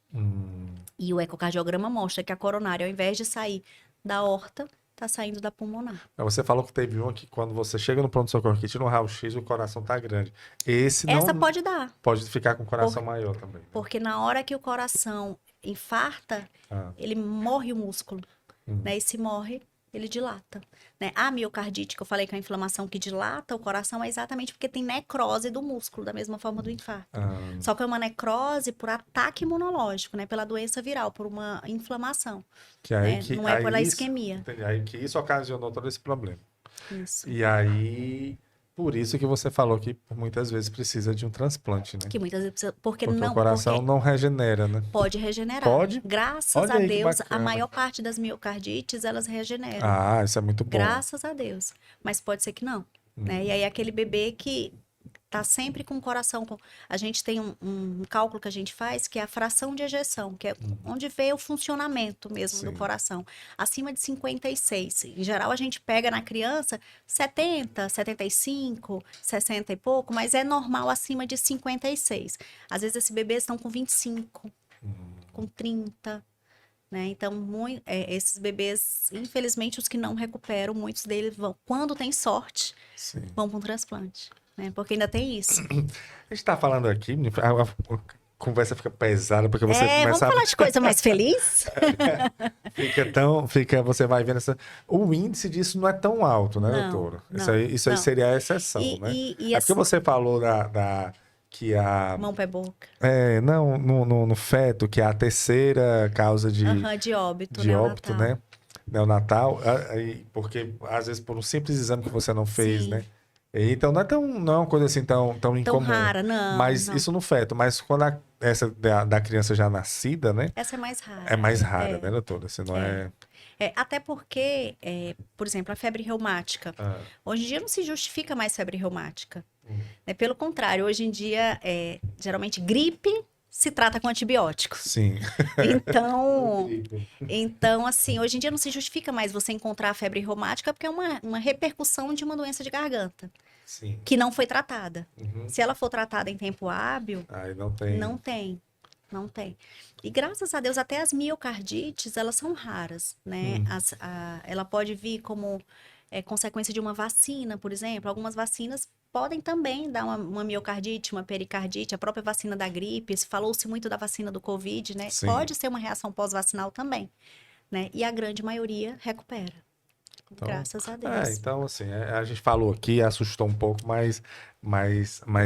E o ecocardiograma mostra que a coronária, ao invés de sair da aorta, tá saindo da pulmonar. Mas você falou que teve uma que quando você chega no pronto-socorro que tira um raio-x, o coração tá grande. Essa pode dar. Pode ficar com o coração maior também. Porque na hora que o coração infarta, ele morre o músculo. Né? E se morre, ele dilata. Né? A miocardite, que eu falei que é a inflamação que dilata o coração, é exatamente porque tem necrose do músculo, da mesma forma do infarto. Só que é uma necrose por ataque imunológico, né? Pela doença viral, por uma inflamação. Que aí, né? Não é pela isquemia. Entendi. Aí que isso ocasionou todo esse problema. Isso. E aí, Por isso que você falou que muitas vezes precisa de um transplante, né? Que muitas vezes precisa, porque Porque o não, coração porque não regenera, né? pode regenerar. Pode? Graças Olha a aí que Deus, a bacana. maior parte das miocardites, elas regeneram. Ah, isso é muito bom. Graças a Deus. Mas pode ser que não, né? E aí aquele bebê que tá sempre com o coração. A gente tem um cálculo que a gente faz, que é a fração de ejeção, que é onde vê o funcionamento mesmo do Sim. coração. Acima de 56. Em geral, a gente pega na criança 70, 75, 60 e pouco, mas é normal acima de 56. Às vezes, esses bebês estão com 25, com 30. Né? Então, esses bebês, infelizmente, os que não recuperam, muitos deles vão, quando tem sorte, Sim. vão para um transplante. Né? Porque ainda tem isso. A gente tá falando aqui, a conversa fica pesada, porque você Vamos começa falar de coisa mais feliz? você vai vendo o índice disso não é tão alto, né, Não, doutora? não, Isso aí não. seria a exceção, E- né? e- e É porque assim- você falou que a Mão, pé, boca. não, no feto, que é a terceira causa de Aham, de óbito, de óbito, neonatal. né? Neonatal, porque às vezes por um simples exame que você não fez, Sim. né? E então não é uma coisa assim tão Tão incomum. rara, não. Mas não. isso no feto, mas quando essa da criança já nascida, né? Essa é mais rara. É mais rara, É. né, doutora? Se não é. Até porque, por exemplo, a febre reumática. Ah, Hoje em dia não se justifica mais febre reumática. Né? Pelo contrário, hoje em dia, geralmente, gripe se trata com antibiótico. sim. Então, assim, hoje em dia não se justifica mais você encontrar a febre reumática porque é uma repercussão de uma doença de garganta, Sim. que não foi tratada. Uhum. Se ela for tratada em tempo hábil, Aí não tem. não tem. Não tem. E graças a Deus, até as miocardites, elas são raras, né? Ela pode vir como consequência de uma vacina, por exemplo. Algumas vacinas podem também dar uma miocardite, uma pericardite, a própria vacina da gripe. Falou-se muito da vacina do Covid, né? Sim. Pode ser uma reação pós-vacinal também, né? E a grande maioria recupera. Então, Graças a Deus. Então, assim, a gente falou aqui, assustou um pouco, mas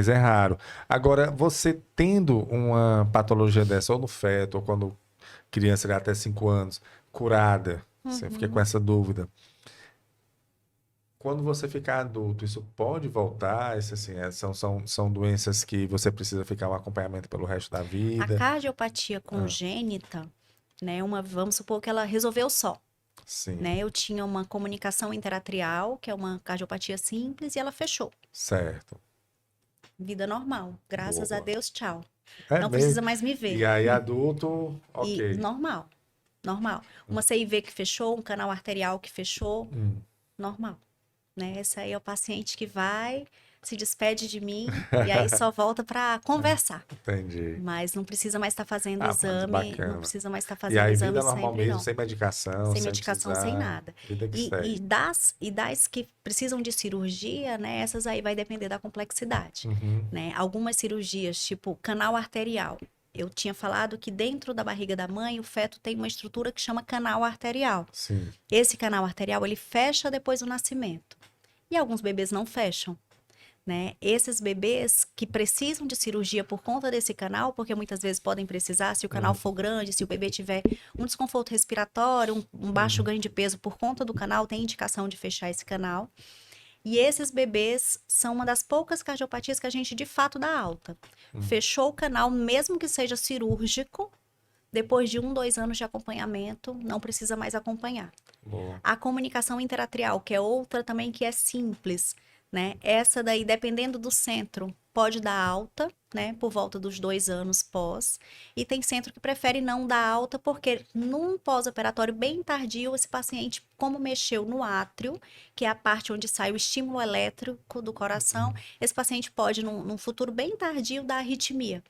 é raro. Agora, você tendo uma patologia dessa, ou no feto, ou quando criança de até 5 anos, curada, você fica com essa dúvida. Quando você ficar adulto, isso pode voltar? Isso, assim, são doenças que você precisa ficar um acompanhamento pelo resto da A vida? cardiopatia congênita, né? Vamos supor que ela resolveu só. Sim, Né? Eu tinha uma comunicação interatrial, que é uma cardiopatia simples, e ela fechou. certo. Vida normal. Graças a Boa. Deus, tchau. É Não mesmo? precisa mais me ver. E aí, adulto, E ok. normal. Normal. Uma CIV que fechou, um canal arterial que fechou, normal. Né? Esse aí é o paciente que vai, se despede de mim e aí só volta para conversar. Entendi. Mas não precisa mais estar fazendo Mas exame, bacana. não precisa mais estar E fazendo aí, exame vida normal sempre, mesmo, não. sem medicação, Sem medicação, precisar, sem nada. vida que E segue. das que precisam de cirurgia, né? Essas aí vai depender da complexidade, né? Algumas cirurgias, tipo canal arterial. Eu tinha falado que dentro da barriga da mãe, o feto tem uma estrutura que chama canal arterial. Sim, Esse canal arterial, ele fecha depois do nascimento. E alguns bebês não fecham. Né? Esses bebês que precisam de cirurgia por conta desse canal, porque muitas vezes podem precisar, se o canal for grande, se o bebê tiver um desconforto respiratório, um baixo ganho de peso por conta do canal, tem indicação de fechar esse canal. E esses bebês são uma das poucas cardiopatias que a gente de fato dá alta. Fechou o canal, mesmo que seja cirúrgico, depois de 1, 2 anos de acompanhamento, não precisa mais acompanhar. boa. A comunicação interatrial, que é outra também que é simples, né? Essa daí, dependendo do centro, pode dar alta, né? Por volta dos 2 anos pós. E tem centro que prefere não dar alta, porque num pós-operatório bem tardio, esse paciente, como mexeu no átrio, que é a parte onde sai o estímulo elétrico do coração, esse paciente pode, num futuro bem tardio, dar arritmia.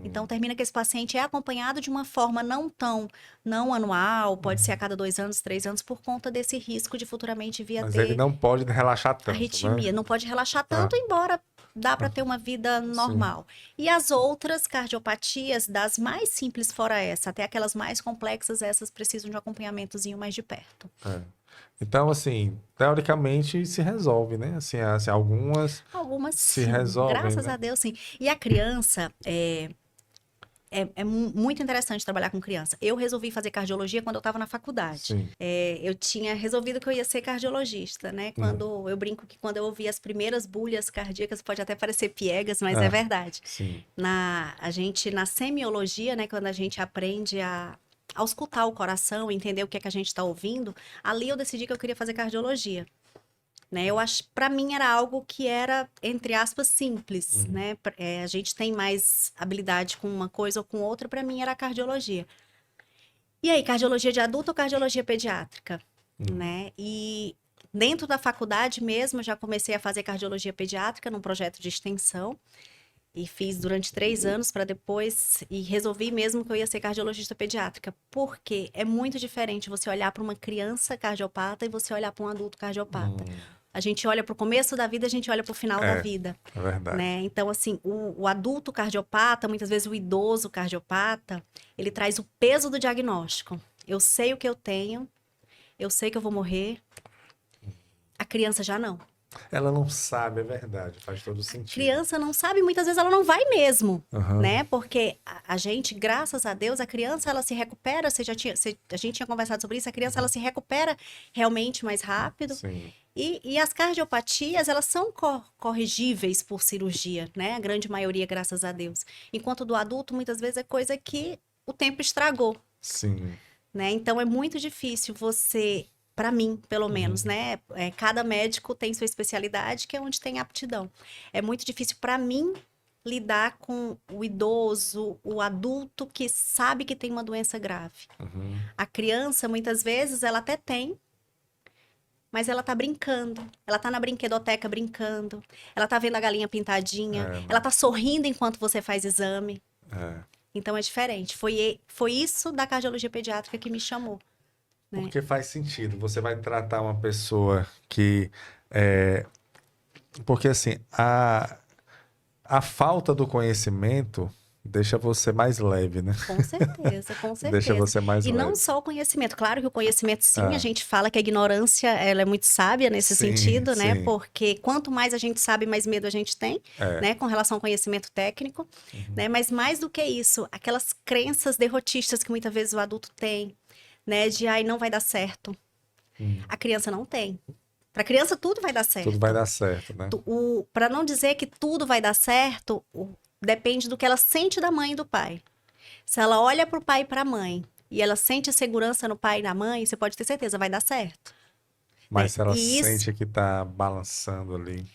Então, termina que esse paciente é acompanhado de uma forma não anual, pode ser a cada 2 anos, 3 anos, por conta desse risco de futuramente vir a Mas ter ele não pode relaxar tanto, arritmia. né? Não pode relaxar tanto, embora dá para ter uma vida normal. E as outras cardiopatias, das mais simples fora essa, até aquelas mais complexas, essas precisam de um acompanhamentozinho mais de perto. É. Então, assim, teoricamente se resolve, né? Assim, algumas Algumas se sim, resolvem, graças né? a Deus sim. E a criança, muito interessante trabalhar com criança. Eu resolvi fazer cardiologia quando eu estava na faculdade. Sim. Eu tinha resolvido que eu ia ser cardiologista, né? Quando eu brinco que quando eu ouvi as primeiras bulhas cardíacas, pode até parecer piegas, mas é verdade. Sim. A gente, na semiologia, né? Quando a gente aprende a auscultar o coração, entender o que é que a gente está ouvindo, ali eu decidi que eu queria fazer cardiologia. Né, eu acho, para mim era algo que era, entre aspas, simples, né? A gente tem mais habilidade com uma coisa ou com outra, para mim era a cardiologia. E aí, cardiologia de adulto ou cardiologia pediátrica, né? E dentro da faculdade mesmo, eu já comecei a fazer cardiologia pediátrica num projeto de extensão e fiz durante 3 anos para depois, e resolvi mesmo que eu ia ser cardiologista pediátrica, porque é muito diferente você olhar para uma criança cardiopata e você olhar para um adulto cardiopata. A gente olha para o começo da vida, a gente olha para o final da vida. É verdade. Né? Então, assim, o adulto cardiopata, muitas vezes o idoso cardiopata, ele traz o peso do diagnóstico. Eu sei o que eu tenho, eu sei que eu vou morrer. A criança já não. Ela não sabe, é verdade, faz todo sentido. A criança não sabe, muitas vezes ela não vai mesmo, Uhum. né? Porque a gente, graças a Deus, a criança, ela se recupera, a gente tinha conversado sobre isso, a criança, ela se recupera realmente mais rápido. Sim. E as cardiopatias, elas são corrigíveis por cirurgia, né? A grande maioria, graças a Deus. Enquanto do adulto, muitas vezes é coisa que o tempo estragou. Sim. Né? Então, é muito difícil você, para mim, pelo menos, né? Cada médico tem sua especialidade, que é onde tem aptidão. É muito difícil para mim lidar com o idoso, o adulto que sabe que tem uma doença grave. A criança, muitas vezes, ela até tem, mas ela tá brincando. Ela tá na brinquedoteca brincando. Ela tá vendo a galinha pintadinha. Ela tá sorrindo enquanto você faz exame. Então é diferente. Foi isso da cardiologia pediátrica que me chamou. Né? Porque faz sentido. Você vai tratar uma pessoa que... Porque assim, a falta do conhecimento deixa você mais leve, né? Com certeza, com certeza. Deixa você mais leve. E não leve. só o conhecimento. Claro que o conhecimento, sim, a gente fala que a ignorância, ela é muito sábia nesse sentido, né? Sim. Porque quanto mais a gente sabe, mais medo a gente tem, né? Com relação ao conhecimento técnico, né? Mas mais do que isso, aquelas crenças derrotistas que muitas vezes o adulto tem, né? De, ai, não vai dar certo. A criança não tem. Para criança, tudo vai dar certo. Tudo vai dar certo, né? Para não dizer que tudo vai dar certo, depende do que ela sente da mãe e do pai. Se ela olha para o pai e para a mãe e ela sente segurança no pai e na mãe, você pode ter certeza, vai dar certo. Mas se ela sente que tá balançando ali...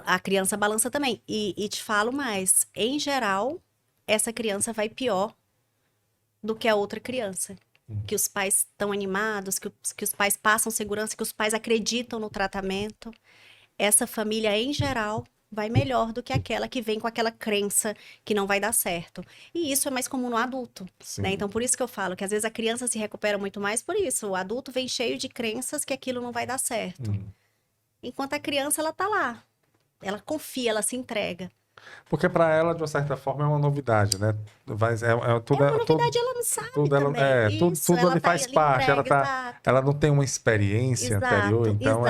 A criança balança também. E te falo mais, em geral, essa criança vai pior do que a outra criança. Que os pais estão animados, que os pais passam segurança, que os pais acreditam no tratamento. Essa família, em geral, vai melhor do que aquela que vem com aquela crença que não vai dar certo. E isso é mais comum no adulto, né? Então, por isso que eu falo que às vezes a criança se recupera muito mais por isso. O adulto vem cheio de crenças que aquilo não vai dar certo. Enquanto a criança, ela tá lá. Ela confia, ela se entrega. Porque para ela, de uma certa forma, é uma novidade, né? Tudo, é uma novidade, ela não sabe também. Tudo ali faz parte. Ela não tem uma experiência anterior, então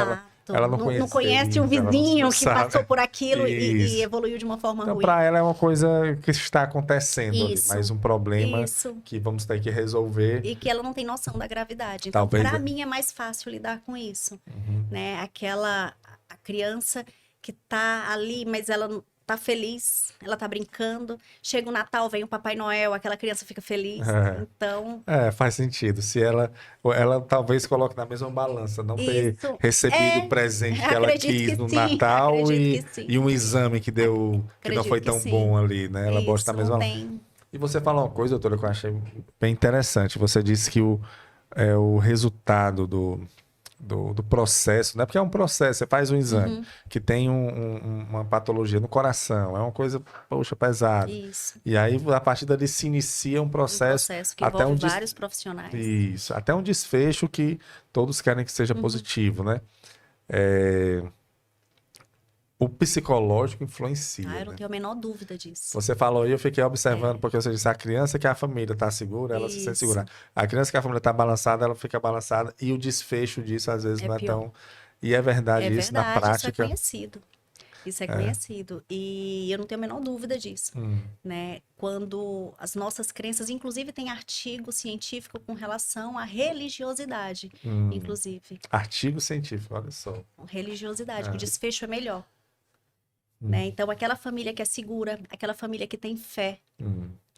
ela não conhece um vizinho que passou por aquilo e evoluiu de uma forma ruim. Para ela é uma coisa que está acontecendo ali, mas um problema que vamos ter que resolver. E que ela não tem noção da gravidade. Então, para mim, é mais fácil lidar com isso. Né? A criança que tá ali, mas ela tá feliz, ela tá brincando. Chega o Natal, vem o Papai Noel, aquela criança fica feliz. Então... faz sentido. Se ela talvez coloque na mesma balança, não ter recebido o presente que ela quis no Natal e um exame que não foi tão bom ali, né? Ela gosta da mesma balança. E você falou uma coisa, doutora, que eu achei bem interessante. Você disse que o resultado do processo, né? Porque é um processo, você faz um exame que tem uma patologia no coração, é uma coisa, poxa, pesada. Isso. E aí, a partir dali, se inicia um processo que envolve vários profissionais. Isso, até um desfecho que todos querem que seja positivo, né? O psicológico influencia. Eu não tenho a menor dúvida disso. Você falou e eu fiquei observando, porque você disse, a criança que a família está segura, ela se sente segura. A criança que a família está balançada, ela fica balançada, e o desfecho disso às vezes não é tão... E é verdade isso na prática. Isso é conhecido. Isso é conhecido. E eu não tenho a menor dúvida disso, né? Quando as nossas crenças, inclusive tem artigo científico com relação à religiosidade, inclusive. Artigo científico, olha só. Religiosidade, que o desfecho é melhor. Né? Então, aquela família que é segura, aquela família que tem fé,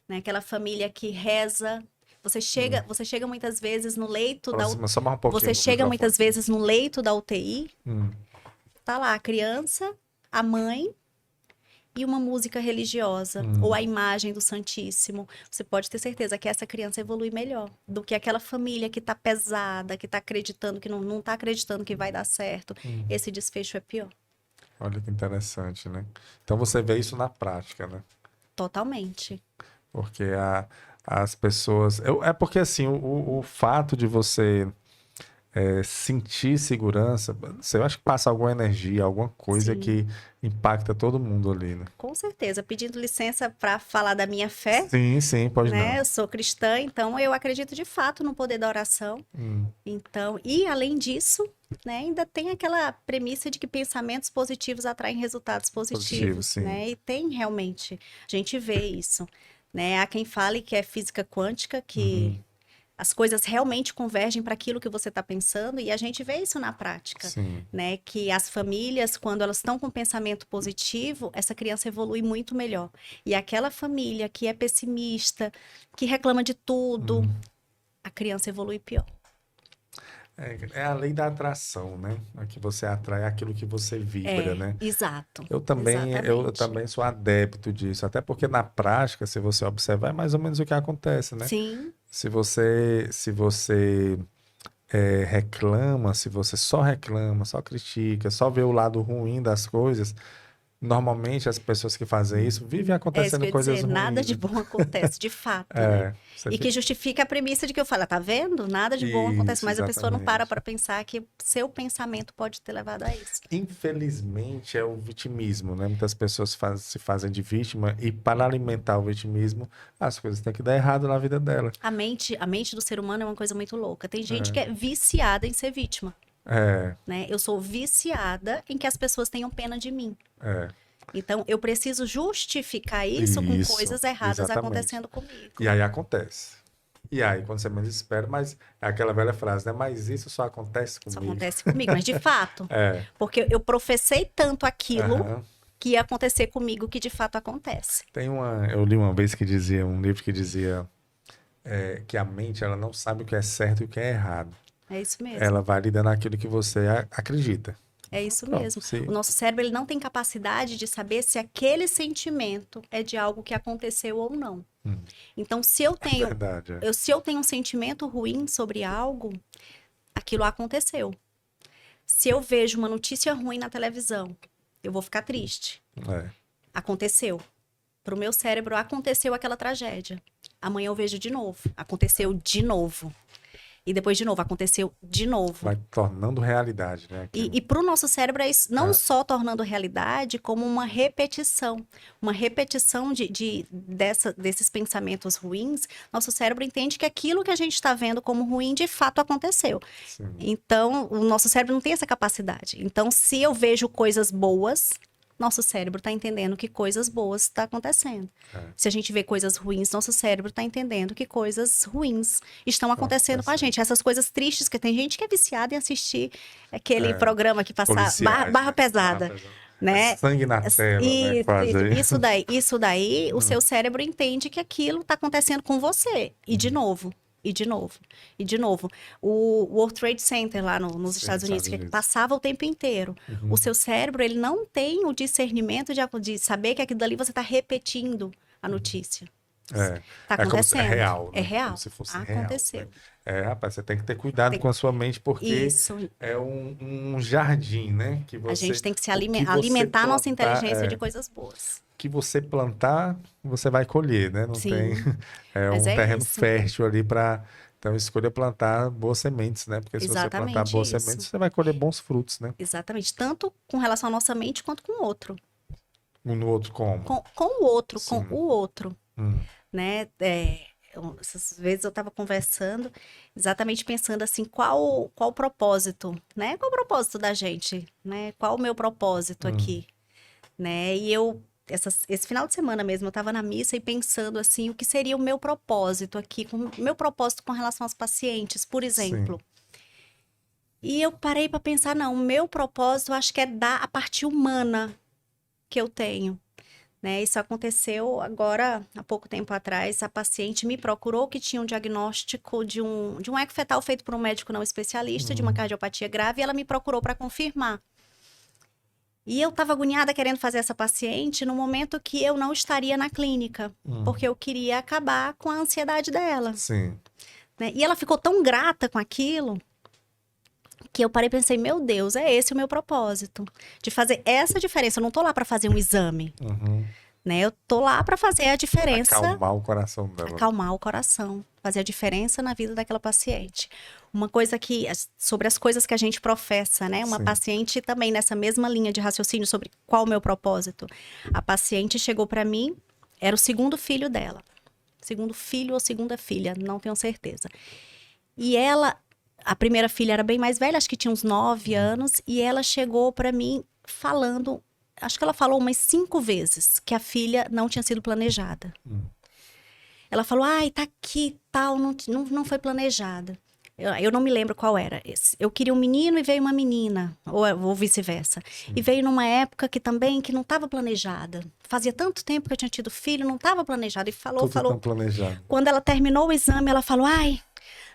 né? Aquela família que reza. Você chega muitas vezes no leito da UTI. Só mais um pouquinho Você chega muitas vezes no leito da UTI, tá lá a criança, a mãe e uma música religiosa, ou a imagem do Santíssimo. Você pode ter certeza que essa criança evolui melhor do que aquela família que tá pesada, que tá acreditando que não tá acreditando que vai dar certo. Esse desfecho é pior. Olha que interessante, né? Então você vê isso na prática, né? Totalmente. Porque as pessoas... É porque, assim, o fato de você sentir segurança, eu acho que passa alguma energia, alguma coisa Sim. que impacta todo mundo ali, né? Com certeza. Pedindo licença para falar da minha fé, Sim, pode né? não. Eu sou cristã, então eu acredito de fato no poder da oração. Então, e além disso, né, ainda tem aquela premissa de que pensamentos positivos atraem resultados positivos, sim. né? E tem realmente, a gente vê isso, né? Há quem fale que é física quântica, que as coisas realmente convergem para aquilo que você está pensando, e a gente vê isso na prática, né? Que as famílias, quando elas estão com pensamento positivo, essa criança evolui muito melhor. E aquela família que é pessimista, que reclama de tudo, a criança evolui pior. É a lei da atração, né? Que você atrai aquilo que você vibra, né? Exato. Eu também sou adepto disso, até porque na prática, se você observar, é mais ou menos o que acontece, né? Sim. Se você reclama, se você só reclama, só critica, só vê o lado ruim das coisas, normalmente as pessoas que fazem isso vivem É isso acontecendo que eu ia coisas dizer, ruins. nada de bom acontece, de fato, né? E que justifica a premissa de que eu falo, tá vendo? Nada de bom acontece, mas a pessoa não para pensar que seu pensamento pode ter levado a isso. Infelizmente é o vitimismo, né? Muitas pessoas se fazem de vítima e para alimentar o vitimismo, as coisas têm que dar errado na vida dela. A mente do ser humano é uma coisa muito louca. Tem gente que é viciada em ser vítima. Né? Eu sou viciada em que as pessoas tenham pena de mim. Então, eu preciso justificar isso com coisas erradas acontecendo comigo. E aí acontece. E aí, quando você menos espera, mas é aquela velha frase, né? Mas isso só acontece comigo. Só acontece comigo, mas de fato. Porque eu professei tanto aquilo que ia acontecer comigo que de fato acontece. Eu li uma vez um livro que dizia que a mente, ela não sabe o que é certo e o que é errado. É isso mesmo. Ela vai lidando naquilo que você acredita. É isso mesmo. O nosso cérebro, ele não tem capacidade de saber se aquele sentimento é de algo que aconteceu ou não. Então, se eu tenho, se eu tenho um sentimento ruim sobre algo, aquilo aconteceu. Se eu vejo uma notícia ruim na televisão, eu vou ficar triste. Aconteceu. Para o meu cérebro, aconteceu aquela tragédia. Amanhã eu vejo de novo. Aconteceu de novo. E depois de novo, aconteceu de novo. Vai tornando realidade, né? E para o nosso cérebro é isso, não só tornando realidade, como uma repetição. Uma repetição desses pensamentos ruins. Nosso cérebro entende que aquilo que a gente está vendo como ruim, de fato aconteceu. Então, o nosso cérebro não tem essa capacidade. Então, se eu vejo coisas boas, nosso cérebro está entendendo que coisas boas estão acontecendo. Se a gente vê coisas ruins, nosso cérebro está entendendo que coisas ruins estão acontecendo com a gente. Essas coisas tristes, que tem gente que é viciada em assistir aquele programa que passa barra pesada. Né? Sangue na tela, né? Quase. Isso daí o seu cérebro entende que aquilo está acontecendo com você. E de novo. E de novo, e de novo. O World Trade Center lá nos Estados Unidos, que passava o tempo inteiro. O seu cérebro, ele não tem o discernimento de saber que aquilo dali você está repetindo a notícia. Tá acontecendo. É real. Né? É real. Como se fosse Aconteceu. Real, né? Rapaz, você tem que ter cuidado com a sua mente, porque é um jardim, né? Que você, a gente tem que se alimentar a nossa inteligência de coisas boas. Que você plantar, você vai colher, né? Não tem... um terreno fértil ali para... Então, escolha plantar boas sementes, né? Porque se você plantar boas sementes, você vai colher bons frutos, né? Exatamente. Tanto com relação à nossa mente, quanto com o outro. No outro como? Com o outro, com o outro. Né? Essas vezes eu estava conversando, exatamente pensando assim, qual o propósito, né? Qual o propósito da gente, né? Qual o meu propósito aqui? né? E esse final de semana mesmo, eu estava na missa e pensando assim, o que seria o meu propósito aqui, o meu propósito com relação aos pacientes, por exemplo. Sim. E eu parei para pensar, não, o meu propósito, eu acho que é dar a parte humana que eu tenho, né? Isso aconteceu agora, há pouco tempo atrás, a paciente me procurou que tinha um diagnóstico de um eco fetal feito por um médico não especialista, de uma cardiopatia grave, e ela me procurou para confirmar. E eu estava agoniada querendo fazer essa paciente no momento que eu não estaria na clínica, porque eu queria acabar com a ansiedade dela. Sim. Né? E ela ficou tão grata com aquilo que eu parei e pensei, meu Deus, é esse o meu propósito, de fazer essa diferença. Eu não tô lá para fazer um exame, né? Eu tô lá para fazer a diferença. Acalmar o coração dela. Acalmar o coração, fazer a diferença na vida daquela paciente. Uma coisa sobre as coisas que a gente professa, né? Uma Sim. paciente também nessa mesma linha de raciocínio sobre qual o meu propósito. A paciente chegou para mim, era o segundo filho dela. Segundo filho ou segunda filha, não tenho certeza. E ela, a primeira filha era bem mais velha, acho que tinha uns 9 anos, e ela chegou para mim falando, acho que ela falou umas 5 vezes que a filha não tinha sido planejada. Ela falou, ai, tá aqui, tal, não foi planejada. Eu não me lembro qual era. Eu queria um menino e veio uma menina, ou vice-versa. E veio numa época que também que não estava planejada. Fazia tanto tempo que eu tinha tido filho, não estava planejado. E falou. Tão planejado. Quando ela terminou o exame, ela falou, ai,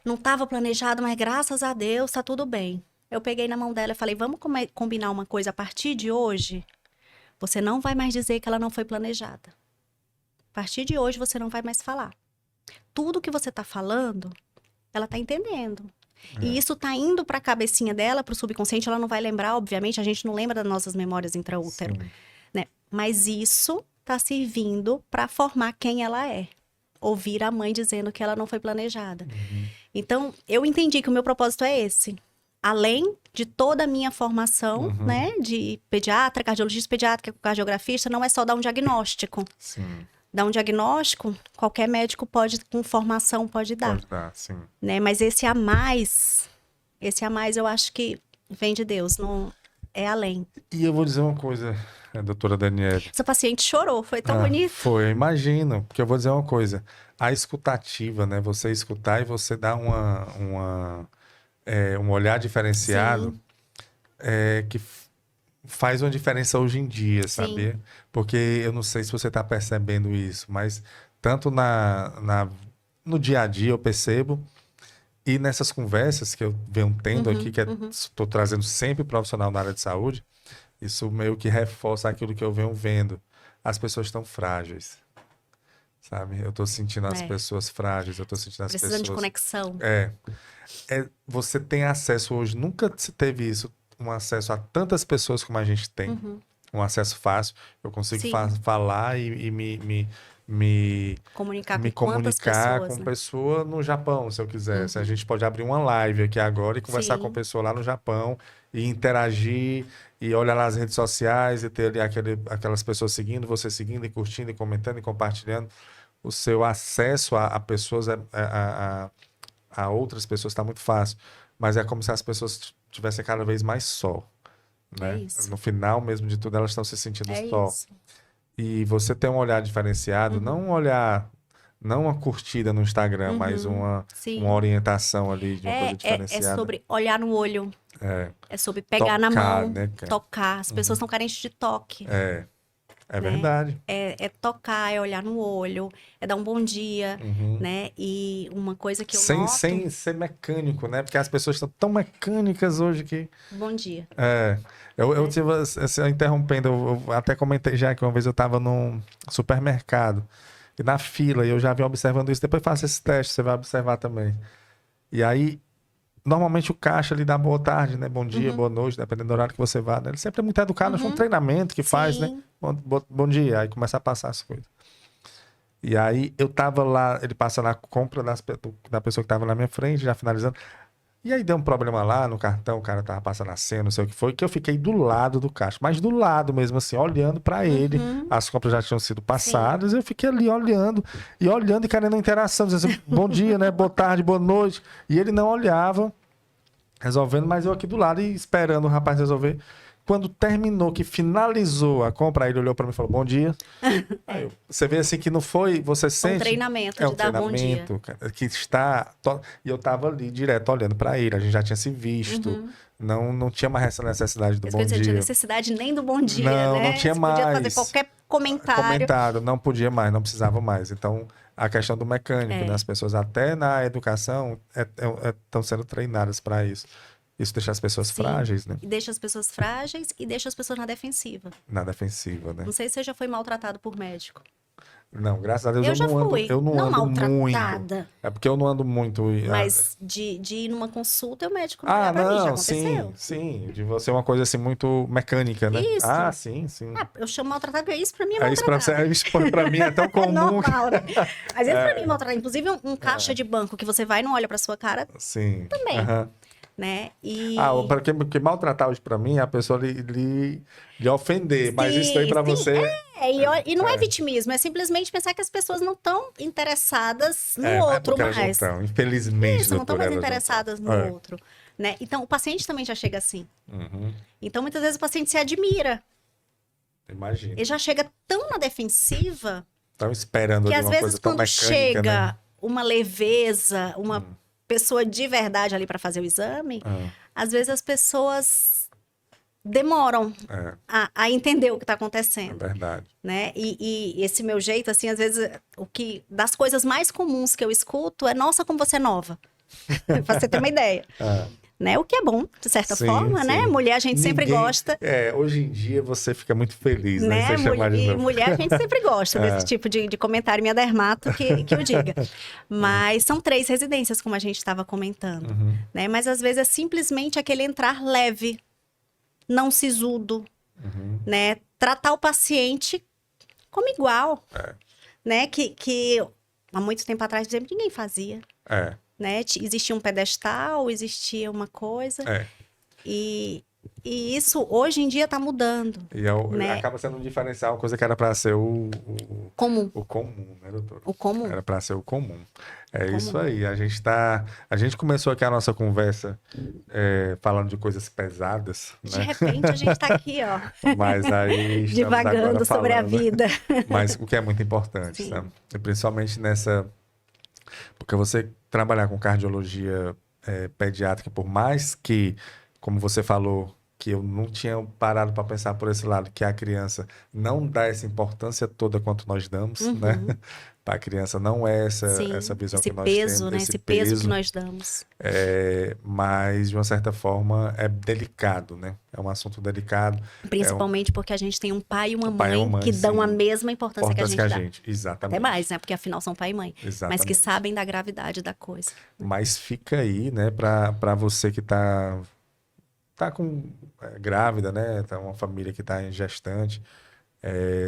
não estava planejado, mas graças a Deus tá tudo bem. Eu peguei na mão dela e falei, vamos combinar uma coisa a partir de hoje? Você não vai mais dizer que ela não foi planejada. A partir de hoje, você não vai mais falar. Tudo que você tá falando, ela tá entendendo. E isso tá indo pra cabecinha dela, pro subconsciente, ela não vai lembrar, obviamente, a gente não lembra das nossas memórias intraútero, né? Mas isso tá servindo pra formar quem ela é. Ouvir a mãe dizendo que ela não foi planejada. Então, eu entendi que o meu propósito é esse. Além de toda a minha formação, né, de pediatra, cardiologista pediátrica, cardiografista, não é só dar um diagnóstico. Sim. Dar um diagnóstico, qualquer médico com formação pode dar. Pode dar, sim. Né? Mas esse a mais eu acho que vem de Deus, não é além. E eu vou dizer uma coisa, doutora Daniele. Essa paciente chorou, foi tão bonito. Foi, eu imagino, porque eu vou dizer uma coisa. A escutativa, né? Você escutar e você dar um olhar diferenciado, que faz uma diferença hoje em dia, sabia? Porque eu não sei se você está percebendo isso, mas tanto no dia a dia eu percebo, e nessas conversas que eu venho tendo aqui, que estou trazendo sempre profissional na área de saúde, isso meio que reforça aquilo que eu venho vendo. As pessoas estão frágeis, sabe? Eu estou sentindo as pessoas frágeis, eu estou sentindo as Precisando pessoas... de conexão. Você tem acesso hoje, nunca se teve isso, um acesso a tantas pessoas como a gente tem, um acesso fácil. Eu consigo falar e me comunicar com pessoa no Japão, se eu quiser. Se a gente pode abrir uma live aqui agora e conversar com pessoa lá no Japão e interagir e olhar nas redes sociais e ter ali aquelas pessoas seguindo, você seguindo e curtindo e comentando e compartilhando. O seu acesso a pessoas, a outras pessoas está muito fácil, mas é como se as pessoas tivessem cada vez mais só, né? No final mesmo de tudo, elas estão se sentindo só. Isso. E você tem um olhar diferenciado, não um olhar, não uma curtida no Instagram, mas uma orientação ali de uma coisa diferenciada. É sobre olhar no olho. É sobre pegar na mão, né, tocar. As pessoas estão carentes de toque. É verdade. É tocar, é olhar no olho, é dar um bom dia, né? E uma coisa que eu noto... Sem ser mecânico, né? Porque as pessoas estão tão mecânicas hoje que... Bom dia. Eu tive, assim, interrompendo, eu até comentei já que uma vez eu estava num supermercado, e na fila, e eu já vim observando isso, depois faça esse teste, você vai observar também. E aí, normalmente o caixa ele dá boa tarde, né? Bom dia, boa noite, dependendo do horário que você vá, né? Ele sempre é muito educado, acho um treinamento que faz, né? Bom dia, aí começa a passar as coisas. E aí eu tava lá, ele passa na compra da pessoa que tava na minha frente, já finalizando. E aí deu um problema lá no cartão, o cara tava passando a senha, não sei o que foi, que eu fiquei do lado do caixa, mas do lado mesmo assim, olhando pra ele. As compras já tinham sido passadas, eu fiquei ali olhando e querendo interação, dizendo assim, bom dia, né? Boa tarde, boa noite. E ele não olhava, resolvendo, mas eu aqui do lado e esperando o rapaz resolver. Quando terminou, que finalizou a compra, aí ele olhou para mim e falou, bom dia. Aí você vê assim que não foi, você sente... Um treinamento É de um dar bom dia. treinamento, cara, que está... E eu tava ali direto olhando para ele, a gente já tinha se visto, não tinha mais essa necessidade do bom Não tinha dia. necessidade nem do bom dia, Não, né? não tinha Você podia fazer mais. qualquer comentário. Não podia mais, não precisava mais. Então, a questão do mecânico, né? As pessoas até na educação estão sendo treinadas para isso. Isso deixa as pessoas Sim, frágeis, né? e deixa as pessoas frágeis e deixa as pessoas na defensiva. Na defensiva, né? Não sei se você já foi maltratado por médico. Não, graças a Deus Eu já fui. eu não ando maltratada. muito. É porque eu não ando muito. Mas de ir numa consulta, o médico não olhar pra mim, já aconteceu. sim. De você uma coisa assim muito mecânica, né? Isso. Ah, sim. Eu chamo maltratado porque isso pra mim é É isso pra maltratado. você, isso pra mim é tão É comum. normal, né? Às vezes pra mim é maltratado. Inclusive um caixa de banco que você vai e não olha pra sua cara, Sim. também. Aham. né? E... Porque maltratar hoje pra mim é a pessoa lhe ofender, mas isso aí pra sim, você... E não é vitimismo, é simplesmente pensar que as pessoas não estão interessadas no outro porque elas não mais. estão, infelizmente, Isso, não estão doutora, mais elas não interessadas estão. no outro. Né? Então, o paciente também já chega assim. Uhum. Então, muitas vezes o paciente se admira. Imagina. Ele já chega tão na defensiva Estão esperando que ali às uma vezes coisa tão quando mecânica, chega né? uma leveza, uma pessoa de verdade ali para fazer o exame, às vezes as pessoas demoram a entender o que está É acontecendo, verdade. né? E esse meu jeito, assim, às vezes, das coisas mais comuns que eu escuto é, nossa, como você é nova. Pra você ter uma ideia. Né? O que é bom, de certa forma, né? Mulher a gente sempre gosta. Hoje em dia você fica muito feliz, né? Você E mulher a gente sempre gosta desse tipo de comentário, minha dermato que eu diga. Mas são 3 residências, como a gente estava comentando. Né? Mas às vezes é simplesmente aquele entrar leve, não sisudo, né? Tratar o paciente como igual. Né? Que há muito tempo atrás, por exemplo, ninguém fazia. Né? Existia um pedestal, existia uma coisa. E isso, hoje em dia, está mudando. E né? acaba sendo um diferencial, uma coisa que era para ser o comum. O comum, né, doutor? O comum. Era para ser o comum. Isso aí. A gente começou aqui a nossa conversa falando de coisas pesadas. De né? repente, a gente está aqui, ó. Mas aí divagando sobre a vida. Mas o que é muito importante, né? E principalmente porque você trabalhar com cardiologia pediátrica, por mais que, como você falou, que eu não tinha parado para pensar por esse lado, que a criança não dá essa importância toda quanto nós damos, né? Para a criança não é essa visão que nós temos. Né? Esse peso que nós damos. Mas, de uma certa forma, é delicado, né? É um assunto delicado. Principalmente porque a gente tem um pai e uma mãe que dão a mesma importância que a gente dá. Exatamente. Até mais, né? Porque afinal são pai e mãe. Exatamente. Mas que sabem da gravidade da coisa. Mas fica aí, né? Para você que está grávida, né? Tá uma família que está em gestante.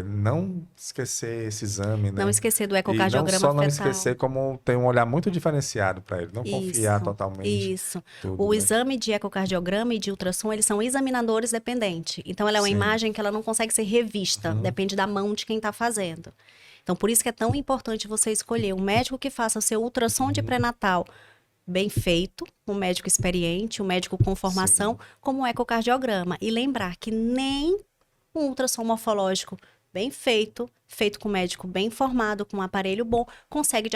Não esquecer esse exame, né? Não esquecer do ecocardiograma fetal. Não esquecer como tem um olhar muito diferenciado para ele. Não confiar totalmente. Isso. Tudo, o exame de ecocardiograma e de ultrassom, eles são examinadores dependentes. Então, ela é uma imagem que ela não consegue ser revista. Depende da mão de quem está fazendo. Então, por isso que é tão importante você escolher um médico que faça o seu ultrassom de pré-natal bem feito, um médico experiente, um médico com formação, como um ecocardiograma. E lembrar que nem um ultrassom morfológico bem feito com um médico bem formado, com um aparelho bom, consegue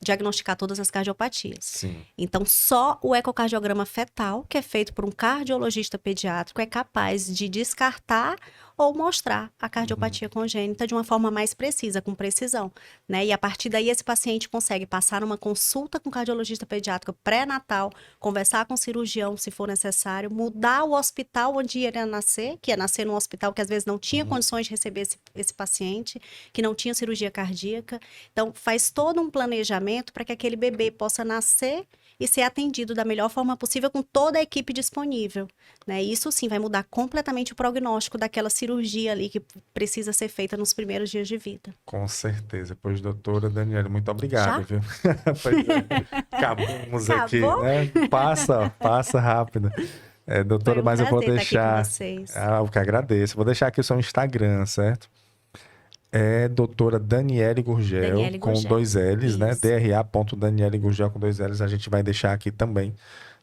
diagnosticar todas as cardiopatias. Então, só o ecocardiograma fetal, que é feito por um cardiologista pediátrico, é capaz de descartar ou mostrar a cardiopatia congênita de uma forma mais precisa, com precisão. Né? E a partir daí, esse paciente consegue passar numa consulta com o cardiologista pediátrico pré-natal, conversar com o cirurgião, se for necessário, mudar o hospital onde ia nascer, que ia nascer num hospital que às vezes não tinha condições de receber esse paciente, que não tinha cirurgia cardíaca. Então, faz todo um planejamento para que aquele bebê possa nascer e ser atendido da melhor forma possível com toda a equipe disponível. Né? Isso sim vai mudar completamente o prognóstico daquela cirurgia ali que precisa ser feita nos primeiros dias de vida. Com certeza. Pois, doutora Daniela, muito obrigado, viu? Acabamos aqui, né? Passa rápido. Doutora, mas eu vou deixar... eu que agradeço. Vou deixar aqui o seu Instagram, certo? Doutora Daniele Gurgel, com 2 L's, isso. né? DRA.Daniele Gurgel com 2 L's. A gente vai deixar aqui também,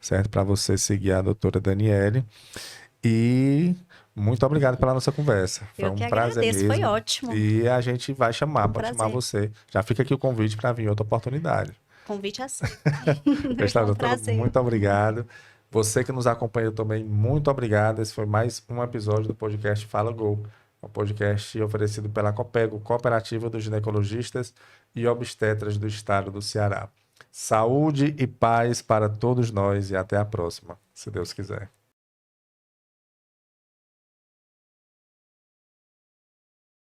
certo? Para você seguir a doutora Daniele. E Muito obrigado pela nossa conversa. Foi Eu que um prazer agradeço, mesmo. foi ótimo. E a gente vai chamar, Um pode chamar prazer. você. Já fica aqui o convite para vir em outra oportunidade. Convite aceito. Está, Foi um doutora, prazer. muito obrigado. Você que nos acompanhou também, muito obrigado. Esse foi mais um episódio do podcast Fala Gol, um podcast oferecido pela Copego, Cooperativa dos Ginecologistas e Obstetras do Estado do Ceará. Saúde e paz para todos nós e até a próxima, se Deus quiser.